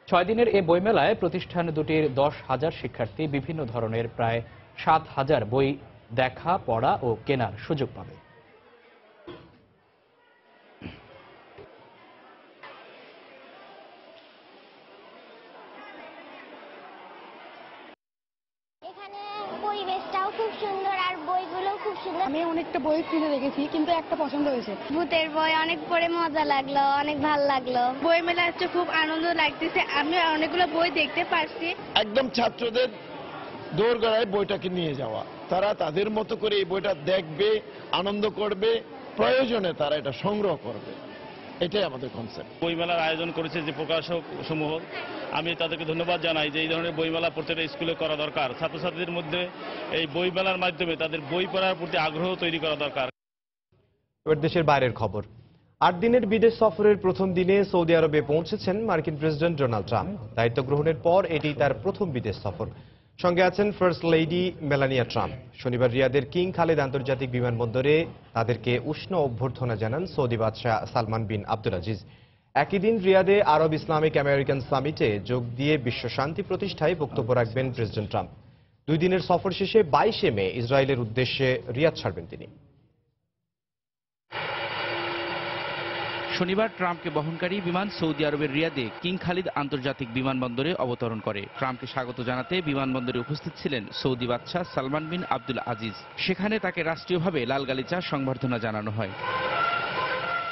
6 দিনের এই বইমেলায় প্রতিষ্ঠান দুটির 10,000 শিক্ষার্থী বিভিন্ন ধরনের প্রায় 7,000 বই দেখা, পড়া ও কেনার সুযোগ পাবে।
পরিবেশটাও খুব সুন্দর আর বইগুলো খুব সুন্দর।
আমি অনেকটা বই কিনে রেখেছি, কিন্তু একটা পছন্দ হয়েছে।
ভূতের বই অনেক পড়ে মজা লাগলো, অনেক ভালো লাগলো।
বই মেলা হচ্ছে, খুব আনন্দ লাগতেছে। আমি অনেকগুলো বই দেখতে পারছি।
একদম ছাত্রদের দোরগোড়ায় বইটাকে নিয়ে যাওয়া, তারা তাদের মতো করে এই বইটা দেখবে, আনন্দ করবে, প্রয়োজনে তারা এটা সংগ্রহ করবে। এটাই আমাদের কনসেপ্ট।
বইমেলার আয়োজন করেছে যে প্রকাশক সমূহ, আমি তাদেরকে ধন্যবাদ জানাই যে এই ধরনের বইমেলা প্রত্যেকটা স্কুলে করা দরকার। ছাত্রছাত্রীদের মধ্যে এই বইমেলার মাধ্যমে তাদের বই পড়ার প্রতি আগ্রহ তৈরি করা দরকার।
এবার দেশের বাইরের খবর। 8 দিনের বিদেশ সফরের প্রথম দিনে সৌদি আরবে পৌঁছেছেন মার্কিন প্রেসিডেন্ট ডোনাল্ড ট্রাম্প। দায়িত্ব গ্রহণের পর এটি তার প্রথম বিদেশ সফর। সঙ্গে আছেন ফার্স্ট লেডি মেলানিয়া ট্রাম্প। শনিবার রিয়াদের কিং খালিদ আন্তর্জাতিক বিমানবন্দরে তাদেরকে উষ্ণ অভ্যর্থনা জানান সৌদি বাদশাহ সালমান বিন আব্দুল আজিজ। একই দিন রিয়াদে আরব ইসলামিক আমেরিকান সামিটে যোগ দিয়ে বিশ্ব শান্তি প্রতিষ্ঠায় বক্তব্য রাখবেন প্রেসিডেন্ট ট্রাম্প। 2 দিনের সফর শেষে 22 মে ইসরায়েলের উদ্দেশ্যে রিয়াদ ছাড়বেন তিনি।
শনিবার ট্রাম্পকে বহনকারী বিমান সৌদি আরবের রিয়াদে কিং খালিদ আন্তর্জাতিক বিমানবন্দরে অবতরণ করে। ট্রাম্পকে স্বাগত জানাতে বিমানবন্দরে উপস্থিত ছিলেন সৌদি বাদশাহ সালমান বিন আব্দুল আজিজ। সেখানে তাকে রাষ্ট্রীয়ভাবে লাল গালিচা সংবর্ধনা জানানো হয়।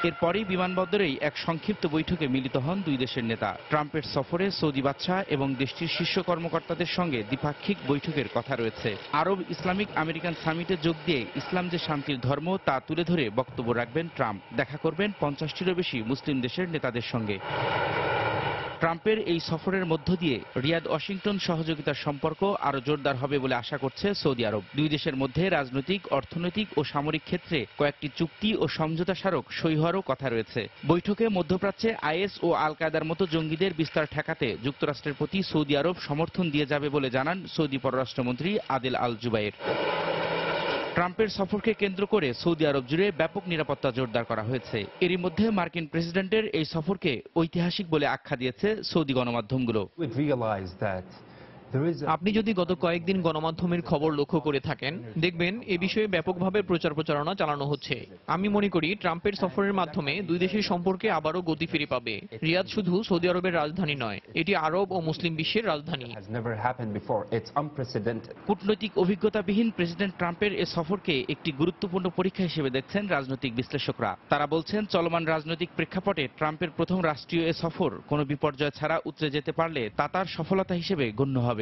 এরপরই বিমানবন্দরেই এক সংক্ষিপ্ত বৈঠকে মিলিত হন দুই দেশের নেতা। ট্রাম্পের সফরে সৌদি বাদশাহ এবং দেশটির শীর্ষ কর্মকর্তাদের সঙ্গে দ্বিপাক্ষিক বৈঠকের কথা রয়েছে। আরব ইসলামিক আমেরিকান সামিটে যোগ দিয়ে ইসলাম যে শান্তির ধর্ম তা তুলে ধরে বক্তব্য রাখবেন ট্রাম্প। দেখা করবেন 50টিরও বেশি মুসলিম দেশের নেতাদের সঙ্গে। ট্রাম্পের এই সফরের মধ্য দিয়ে রিয়াদ ওয়াশিংটন সহযোগিতার সম্পর্ক আরো জোরদার হবে বলে আশা করছে সৌদি আরব। দুই দেশের মধ্যে রাজনৈতিক, অর্থনৈতিক ও সামরিক ক্ষেত্রে কয়েকটি চুক্তি ও সমঝোতা স্মারক সই হওয়ারও কথা রয়েছে। বৈঠকে মধ্যপ্রাচ্যে আইএস ও আল কায়দার মতো জঙ্গিদের বিস্তার ঠেকাতে যুক্তরাষ্ট্রের প্রতি সৌদি আরব সমর্থন দিয়ে যাবে বলে জানান সৌদি পররাষ্ট্রমন্ত্রী আদিল আল জুবাইর। ট্রাম্পের সফরকে কেন্দ্র করে সৌদি আরব জুড়ে ব্যাপক নিরাপত্তা জোরদার করা হয়েছে। এরই মধ্যে মার্কিন প্রেসিডেন্টের এই সফরকে ঐতিহাসিক বলে আখ্যা দিয়েছে সৌদি গণমাধ্যমগুলো।
আপনি যদি গত কয়েকদিন গণমাধ্যমের খবর লক্ষ্য করে থাকেন দেখবেন এ বিষয়ে ব্যাপকভাবে প্রচার প্রচারণা চালানো হচ্ছে। আমি মনে করি ট্রাম্পের সফরের মাধ্যমে দুই দেশের সম্পর্কে আবারও গতি ফিরে পাবে। রিয়াদ শুধু সৌদি আরবের রাজধানী নয়, এটি আরব ও মুসলিম বিশ্বের রাজধানী।
কূটনৈতিক অভিজ্ঞতাবিহীন প্রেসিডেন্ট ট্রাম্পের এ সফরকে একটি গুরুত্বপূর্ণ পরীক্ষা হিসেবে দেখছেন রাজনৈতিক বিশ্লেষকরা। তারা বলছেন চলমান রাজনৈতিক প্রেক্ষাপটে ট্রাম্পের প্রথম রাষ্ট্রীয় এ সফর কোনো বিপর্যয় ছাড়া উতরে যেতে পারলে তা তার সফলতা হিসেবে গণ্য হবে।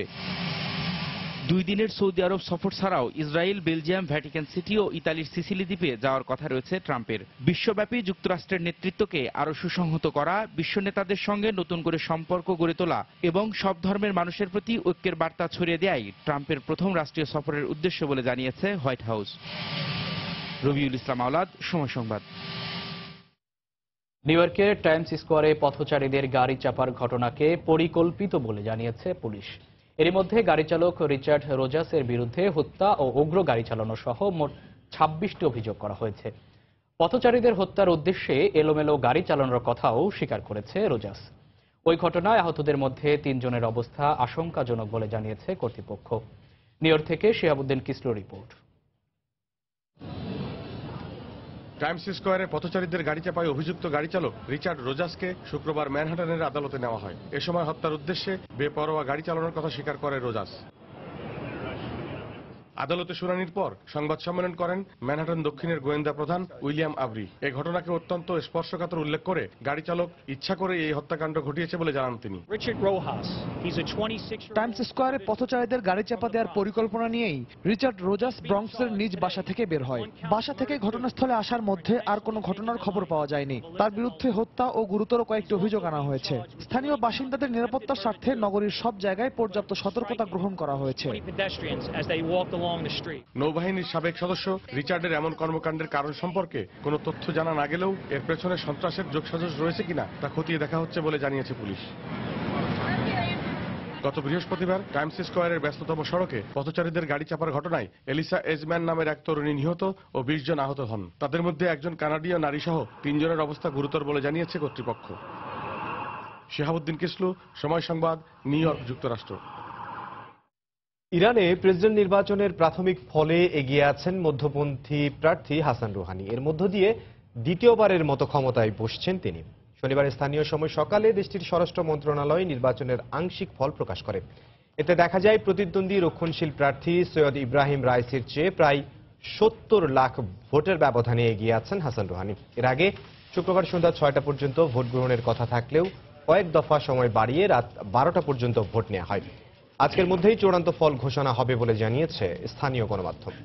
2 দিনের সৌদি আরব সফর ছাড়াও ইসরায়েল, বেলজিয়াম, ভ্যাটিকান সিটি ও ইতালির সিসিলি দ্বীপে যাওয়ার কথা রয়েছে ট্রাম্পের। বিশ্বব্যাপী যুক্তরাষ্ট্রের নেতৃত্বকে আরো সুসংহত করা, বিশ্ব নেতাদের সঙ্গে নতুন করে সম্পর্ক গড়ে তোলা এবং সব ধর্মের মানুষের প্রতি ঐক্যের বার্তা ছড়িয়ে দেয়াই ট্রাম্পের প্রথম রাষ্ট্রীয় সফরের উদ্দেশ্য বলে জানিয়েছে হোয়াইট হাউস। রবিউল ইসলাম আওলাদ, সময় সংবাদ।
নিউ ইয়র্কের টাইমস স্কোয়ারে পথচারীদের গাড়ি চাপার ঘটনাকে পরিকল্পিত বলে জানিয়েছে পুলিশ। এর মধ্যে গাড়ি চালক রিচার্ড রোজাসের বিরুদ্ধে হত্যা ও উগ্র গাড়ি চালানো সহ মোট 26টি অভিযোগ করা হয়েছে। পথচারীদের হত্যার উদ্দেশ্যে এলোমেলো গাড়ি চালানোর কথাও স্বীকার করেছে রোজাস। ওই ঘটনায় আহতদের মধ্যে 3 জনের অবস্থা আশঙ্কাজনক বলে জানিয়েছে কর্তৃপক্ষ। নিউ ইয়র্ক থেকে শিহাবুদ্দিন কিসলু রিপোর্ট।
টাইমস স্কোয়ারে পথচারীদের গাড়ি চাপায় অভিযুক্ত গাড়ি চালক রিচার্ড রোজাসকে শুক্রবার ম্যানহাটনের আদালতে নেওয়া হয়। এ সময় হত্যার উদ্দেশ্যে বেপরোয়া গাড়ি চালানোর কথা স্বীকার করে রোজাস। আদালতে শুনানির পর সংবাদ সম্মেলন করেন ম্যানহাটন দক্ষিণের গোয়েন্দা প্রধান উইলিয়াম আবরি। এই ঘটনাকে অত্যন্ত স্পর্শকাতর উল্লেখ করে গাড়ি চালক ইচ্ছা করে এই হত্যাকাণ্ড ঘটিয়েছে বলে জানান তিনি।
টাইমস স্কোয়ারে পথচারীদের গাড়ি চাপা দেওয়ার পরিকল্পনা নিয়েই রিচার্ড রোজাস ব্রঙ্কসের নিজ বাসা থেকে বের হয়। বাসা থেকে ঘটনাস্থলে আসার মধ্যে আর কোনো ঘটনার খবর পাওয়া যায়নি। তার বিরুদ্ধে হত্যা ও গুরুতর কয়েকটি অভিযোগ আনা হয়েছে। স্থানীয় বাসিন্দাদের নিরাপত্তার স্বার্থে নগরীর সব জায়গায় পর্যাপ্ত সতর্কতা গ্রহণ করা হয়েছে।
নৌবাহিনীর সাবেক সদস্য রিচার্ডের এমন কর্মকাণ্ডের কারণ সম্পর্কে কোনো তথ্য জানা না গেলেও এর পেছনে সন্ত্রাসের যোগসাজশ রয়েছে কিনা তা খতিয়ে দেখা হচ্ছে বলে জানিয়েছে পুলিশ। গত বৃহস্পতিবার টাইমস স্কোয়ারের ব্যস্ততম সড়কে পথচারীদের গাড়ি চাপার ঘটনায় এলিসা এজম্যান নামের এক তরুণী নিহত ও 20 জন আহত হন। তাদের মধ্যে একজন কানাডীয় নারী সহ 3 জনের অবস্থা গুরুতর বলে জানিয়েছে কর্তৃপক্ষ। শিহাবুদ্দিন কিসলু, সময় সংবাদ, নিউ ইয়র্ক, যুক্তরাষ্ট্র।
ইরানে প্রেসিডেন্ট নির্বাচনের প্রাথমিক ফলে এগিয়ে আছেন মধ্যপন্থী প্রার্থী হাসান রুহানি। এর মধ্য দিয়ে দ্বিতীয়বারের মতো ক্ষমতায় বসছেন তিনি। শনিবার স্থানীয় সময় সকালে দেশটির স্বরাষ্ট্র মন্ত্রণালয় নির্বাচনের আংশিক ফল প্রকাশ করে। এতে দেখা যায় প্রতিদ্বন্দ্বী রক্ষণশীল প্রার্থী সৈয়দ ইব্রাহিম রাইসির চেয়ে প্রায় 70 লাখ ভোটের ব্যবধানে এগিয়ে আছেন হাসান রুহানি। এর আগে শুক্রবার সন্ধ্যা 6টা পর্যন্ত ভোট গ্রহণের কথা থাকলেও কয়েক দফা সময় বাড়িয়ে রাত 12টা পর্যন্ত ভোট নেওয়া হয়। আজকের মধ্যেই চূড়ান্ত ফল ঘোষণা হবে বলে জানিয়েছে স্থানীয় গণমাধ্যম।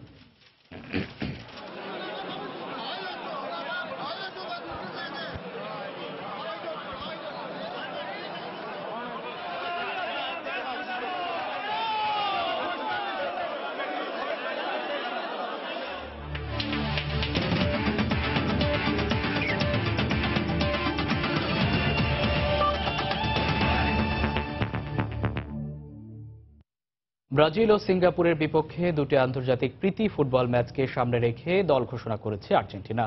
ব্রাজিল ও সিঙ্গাপুরের বিপক্ষে 2টি আন্তর্জাতিক প্রীতি ফুটবল ম্যাচকে সামনে রেখে দল ঘোষণা করেছে আর্জেন্টিনা।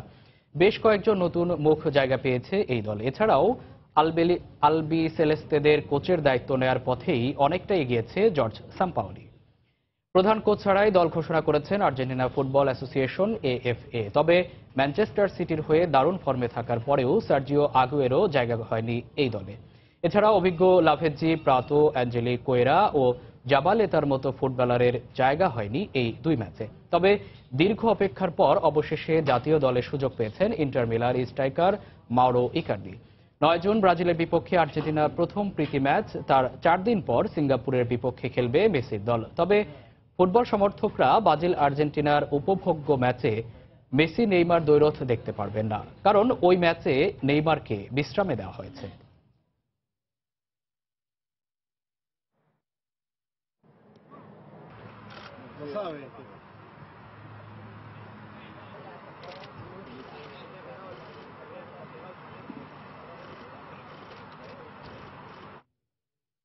বেশ কয়েকজন নতুন মুখ জায়গা পেয়েছে এই দল। এছাড়াও আলবি সেলেস্তেদের কোচের দায়িত্ব নেয়ার পথেই অনেকটা এগিয়েছে জর্জ সাম্পাওলি। প্রধান কোচ ছাড়াই দল ঘোষণা করেছেন আর্জেন্টিনা ফুটবল অ্যাসোসিয়েশন AFA। তবে ম্যানচেস্টার সিটির হয়ে দারুণ ফর্মে থাকার পরেও সার্জিও আগুয়েরো জায়গা হয়নি এই দলে। এছাড়া অভিজ্ঞ লাভেজ্জি, প্রাতো, অ্যাঞ্জেলি কোয়েরা ও জাবালেতার মতো ফুটবলারের জায়গা হয়নি এই 2 ম্যাচে। তবে দীর্ঘ অপেক্ষার পর অবশেষে জাতীয় দলে সুযোগ পেয়েছেন inter Miller striker Mauro Icardi. 9 June ব্রাজিলের বিপক্ষে আর্জেন্টিনার প্রথম প্রীতি ম্যাচ। তার 4 দিন পর সিঙ্গাপুরের বিপক্ষে খেলবে মেসির দল। তবে ফুটবল সমর্থকরা ব্রাজিল আর্জেন্টিনার উপভোগ্য ম্যাচে মেসি নেইমার দ্বৈরথ দেখতে পারবেন না, কারণ ওই ম্যাচে নেইমারকে বিশ্রামে দেওয়া হয়েছে।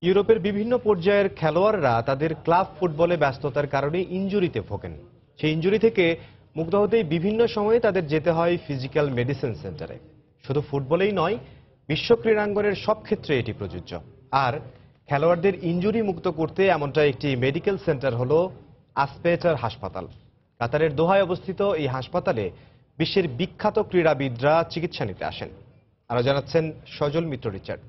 ইউরোপের বিভিন্ন পর্যায়ের খেলোয়াড়রা তাদের ক্লাব ফুটবলে ব্যস্ততার কারণে ইনজুরিতে ভোগেন। সেই ইনজুরি থেকে মুক্ত হতেই বিভিন্ন সময়ে তাদের যেতে হয় ফিজিক্যাল মেডিসিন সেন্টারে। শুধু ফুটবলেই নয়, বিশ্ব ক্রীড়াঙ্গনের সব ক্ষেত্রে এটি প্রযোজ্য। আর খেলোয়াড়দের ইনজুরি মুক্ত করতে এমনটা একটি মেডিকেল সেন্টার হলো আসপেটার হাসপাতাল। কাতারের দোহায় অবস্থিত এই হাসপাতালে বিশ্বের বিখ্যাত ক্রীড়াবিদরা চিকিৎসা নিতে আসেন। আরো জানাচ্ছেন সজল মিত্র রিচার্ড।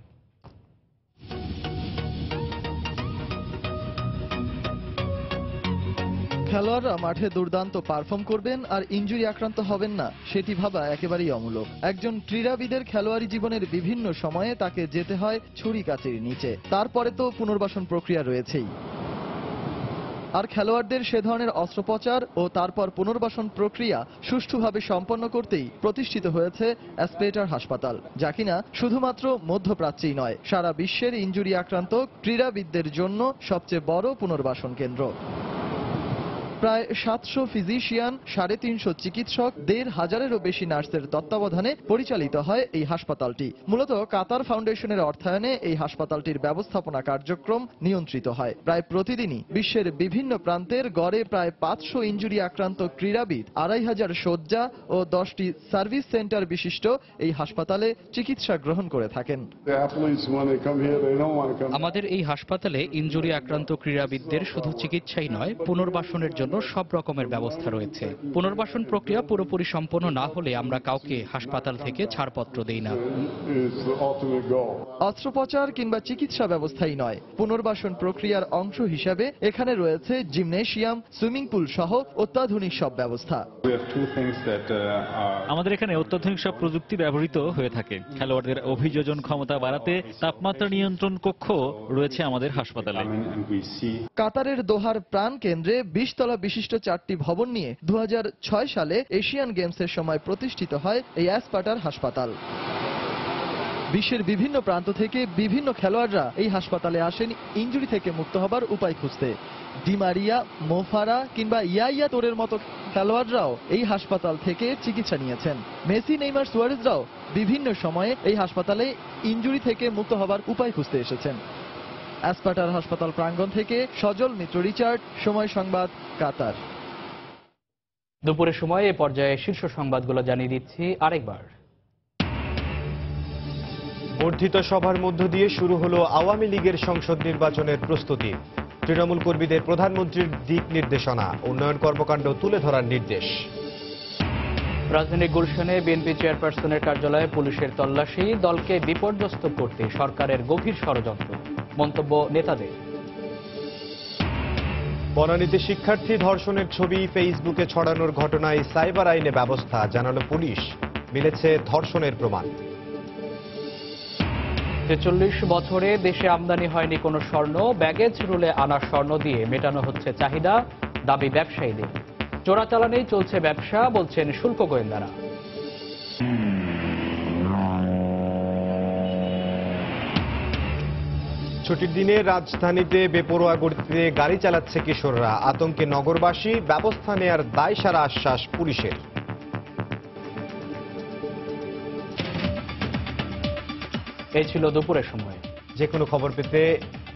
খেলোয়াড়রা মাঠে দুর্দান্ত পারফর্ম করবেন আর ইনজুরি আক্রান্ত হবেন না সেটি ভাবা একেবারেই অমূলক। একজন ক্রীড়াবিদের খেলোয়াড়ি জীবনের বিভিন্ন সময়ে তাকে যেতে হয় ছুরি কাচির নিচে, তারপরে তো পুনর্বাসন প্রক্রিয়া রয়েছেই। আর খেলোয়াড়দের সে ধরনের অস্ত্রোপচার ও তারপর পুনর্বাসন প্রক্রিয়া সুষ্ঠুভাবে সম্পন্ন করতেই প্রতিষ্ঠিত হয়েছে আসপেটার হাসপাতাল, যা কিনা শুধুমাত্র মধ্যপ্রাচ্যেই নয়, সারা বিশ্বের ইনজুরি আক্রান্ত ক্রীড়াবিদদের জন্য সবচেয়ে বড় পুনর্বাসন কেন্দ্র। প্রায় 700 ফিজিশিয়ান, 350 চিকিৎসক, 1500-এরও বেশি নার্সের তত্ত্বাবধানে পরিচালিত হয় এই হাসপাতালটি। মূলত কাতার ফাউন্ডেশনের অর্থায়নে এই হাসপাতালটির ব্যবস্থাপনা কার্যক্রম নিয়ন্ত্রিত হয়। প্রায় প্রতিদিনই বিশ্বের বিভিন্ন প্রান্তের গড়ে প্রায় 500 ইনজুরি আক্রান্ত ক্রীড়াবিদ 2500 শয্যা ও 10টি সার্ভিস সেন্টার বিশিষ্ট এই হাসপাতালে চিকিৎসা গ্রহণ করে থাকেন।
আমাদের এই হাসপাতালে ইনজুরি আক্রান্ত ক্রীড়াবিদদের শুধু চিকিৎসাই নয়, পুনর্বাসনের জন্য সব রকমের ব্যবস্থা রয়েছে। পুনর্বাসন প্রক্রিয়া পুরোপুরি সম্পন্ন না হলে আমরা কাউকে হাসপাতাল থেকে ছাড়পত্র দেই না।
অস্ত্রোপচার কিংবা চিকিৎসা ব্যবস্থাই নয়, পুনর্বাসন প্রক্রিয়ার অংশ হিসেবে এখানে রয়েছে জিমনেশিয়াম, সুইমিং পুল সহ অত্যাধুনিক সব ব্যবস্থা।
আমাদের এখানে অত্যাধুনিক সব প্রযুক্তি ব্যবহৃত হয়ে থাকে। খেলোয়াড়দের অভিযোজন ক্ষমতা বাড়াতে তাপমাত্রা নিয়ন্ত্রণ কক্ষ রয়েছে আমাদের হাসপাতালে।
কাতারের দোহার প্রাণ কেন্দ্রে 20 তলা বিশিষ্ট 4টি ভবন নিয়ে 2006 সালে এশিয়ান গেমসের সময় প্রতিষ্ঠিত হয় এই আসপেটার হাসপাতাল। বিশ্বের বিভিন্ন প্রান্ত থেকে বিভিন্ন খেলোয়াড়রা এই হাসপাতালে আসেন ইনজুরি থেকে মুক্ত হবার উপায় খুঁজতে। ডিমারিয়া, মোফারা কিংবা ইয়াইয়া তোরের মতো খেলোয়াড়রাও এই হাসপাতাল থেকে চিকিৎসা নিয়েছেন। মেসি, নেইমার, সুয়ারেজরাও বিভিন্ন সময়ে এই হাসপাতালে ইনজুরি থেকে মুক্ত হবার উপায় খুঁজতে এসেছেন। আসপেটার হাসপাতাল প্রাঙ্গণ থেকে সজল মিত্র রিচার্ড, সময় সংবাদ, কাতার।
দুপুরের সময় এ পর্যায়ে শীর্ষ সংবাদগুলো জানিয়ে দিচ্ছি আরেকবার।
বর্ধিত সভার মধ্য দিয়ে শুরু হলো আওয়ামী লীগের সংসদ নির্বাচনের প্রস্তুতি। তৃণমূল কর্মীদের প্রধানমন্ত্রীর দিক নির্দেশনা, উন্নয়ন কর্মকাণ্ড তুলে ধরার নির্দেশ।
রাজধানীর গুলশানে বিএনপি চেয়ারপারসনের কার্যালয়ে পুলিশের তল্লাশি, দলকে বিপর্যস্ত করতে সরকারের গভীর ষড়যন্ত্র, মন্তব্য নেতাদের।
বনানীতে শিক্ষার্থী ধর্ষণের ছবি ফেসবুকে ছড়ানোর ঘটনায় সাইবার আইনে ব্যবস্থা, জানালো পুলিশ, মিলেছে ধর্ষণের প্রমাণ।
43 বছরে দেশে আমদানি হয়নি কোনো স্বর্ণ, ব্যাগেজ রুলে আনা স্বর্ণ দিয়ে মেটানো হচ্ছে চাহিদা, দাবি ব্যবসায়ীদের। চোরাচালানেই চলছে ব্যবসা, বলছেন শুল্ক গোয়েন্দারা।
ছুটির দিনে রাজধানীতে বেপরোয়া গতিতে গাড়ি চালাচ্ছে কিশোররা, আতঙ্কে নগরবাসী, ব্যবস্থা নেয়ার দায়সারা আশ্বাস পুলিশের।
এই ছিল দুপুরের সময়।
যে কোনো খবর পেতে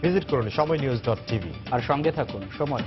ভিজিট করুন সময়নিউজ.tv
আর সঙ্গে থাকুন সময়।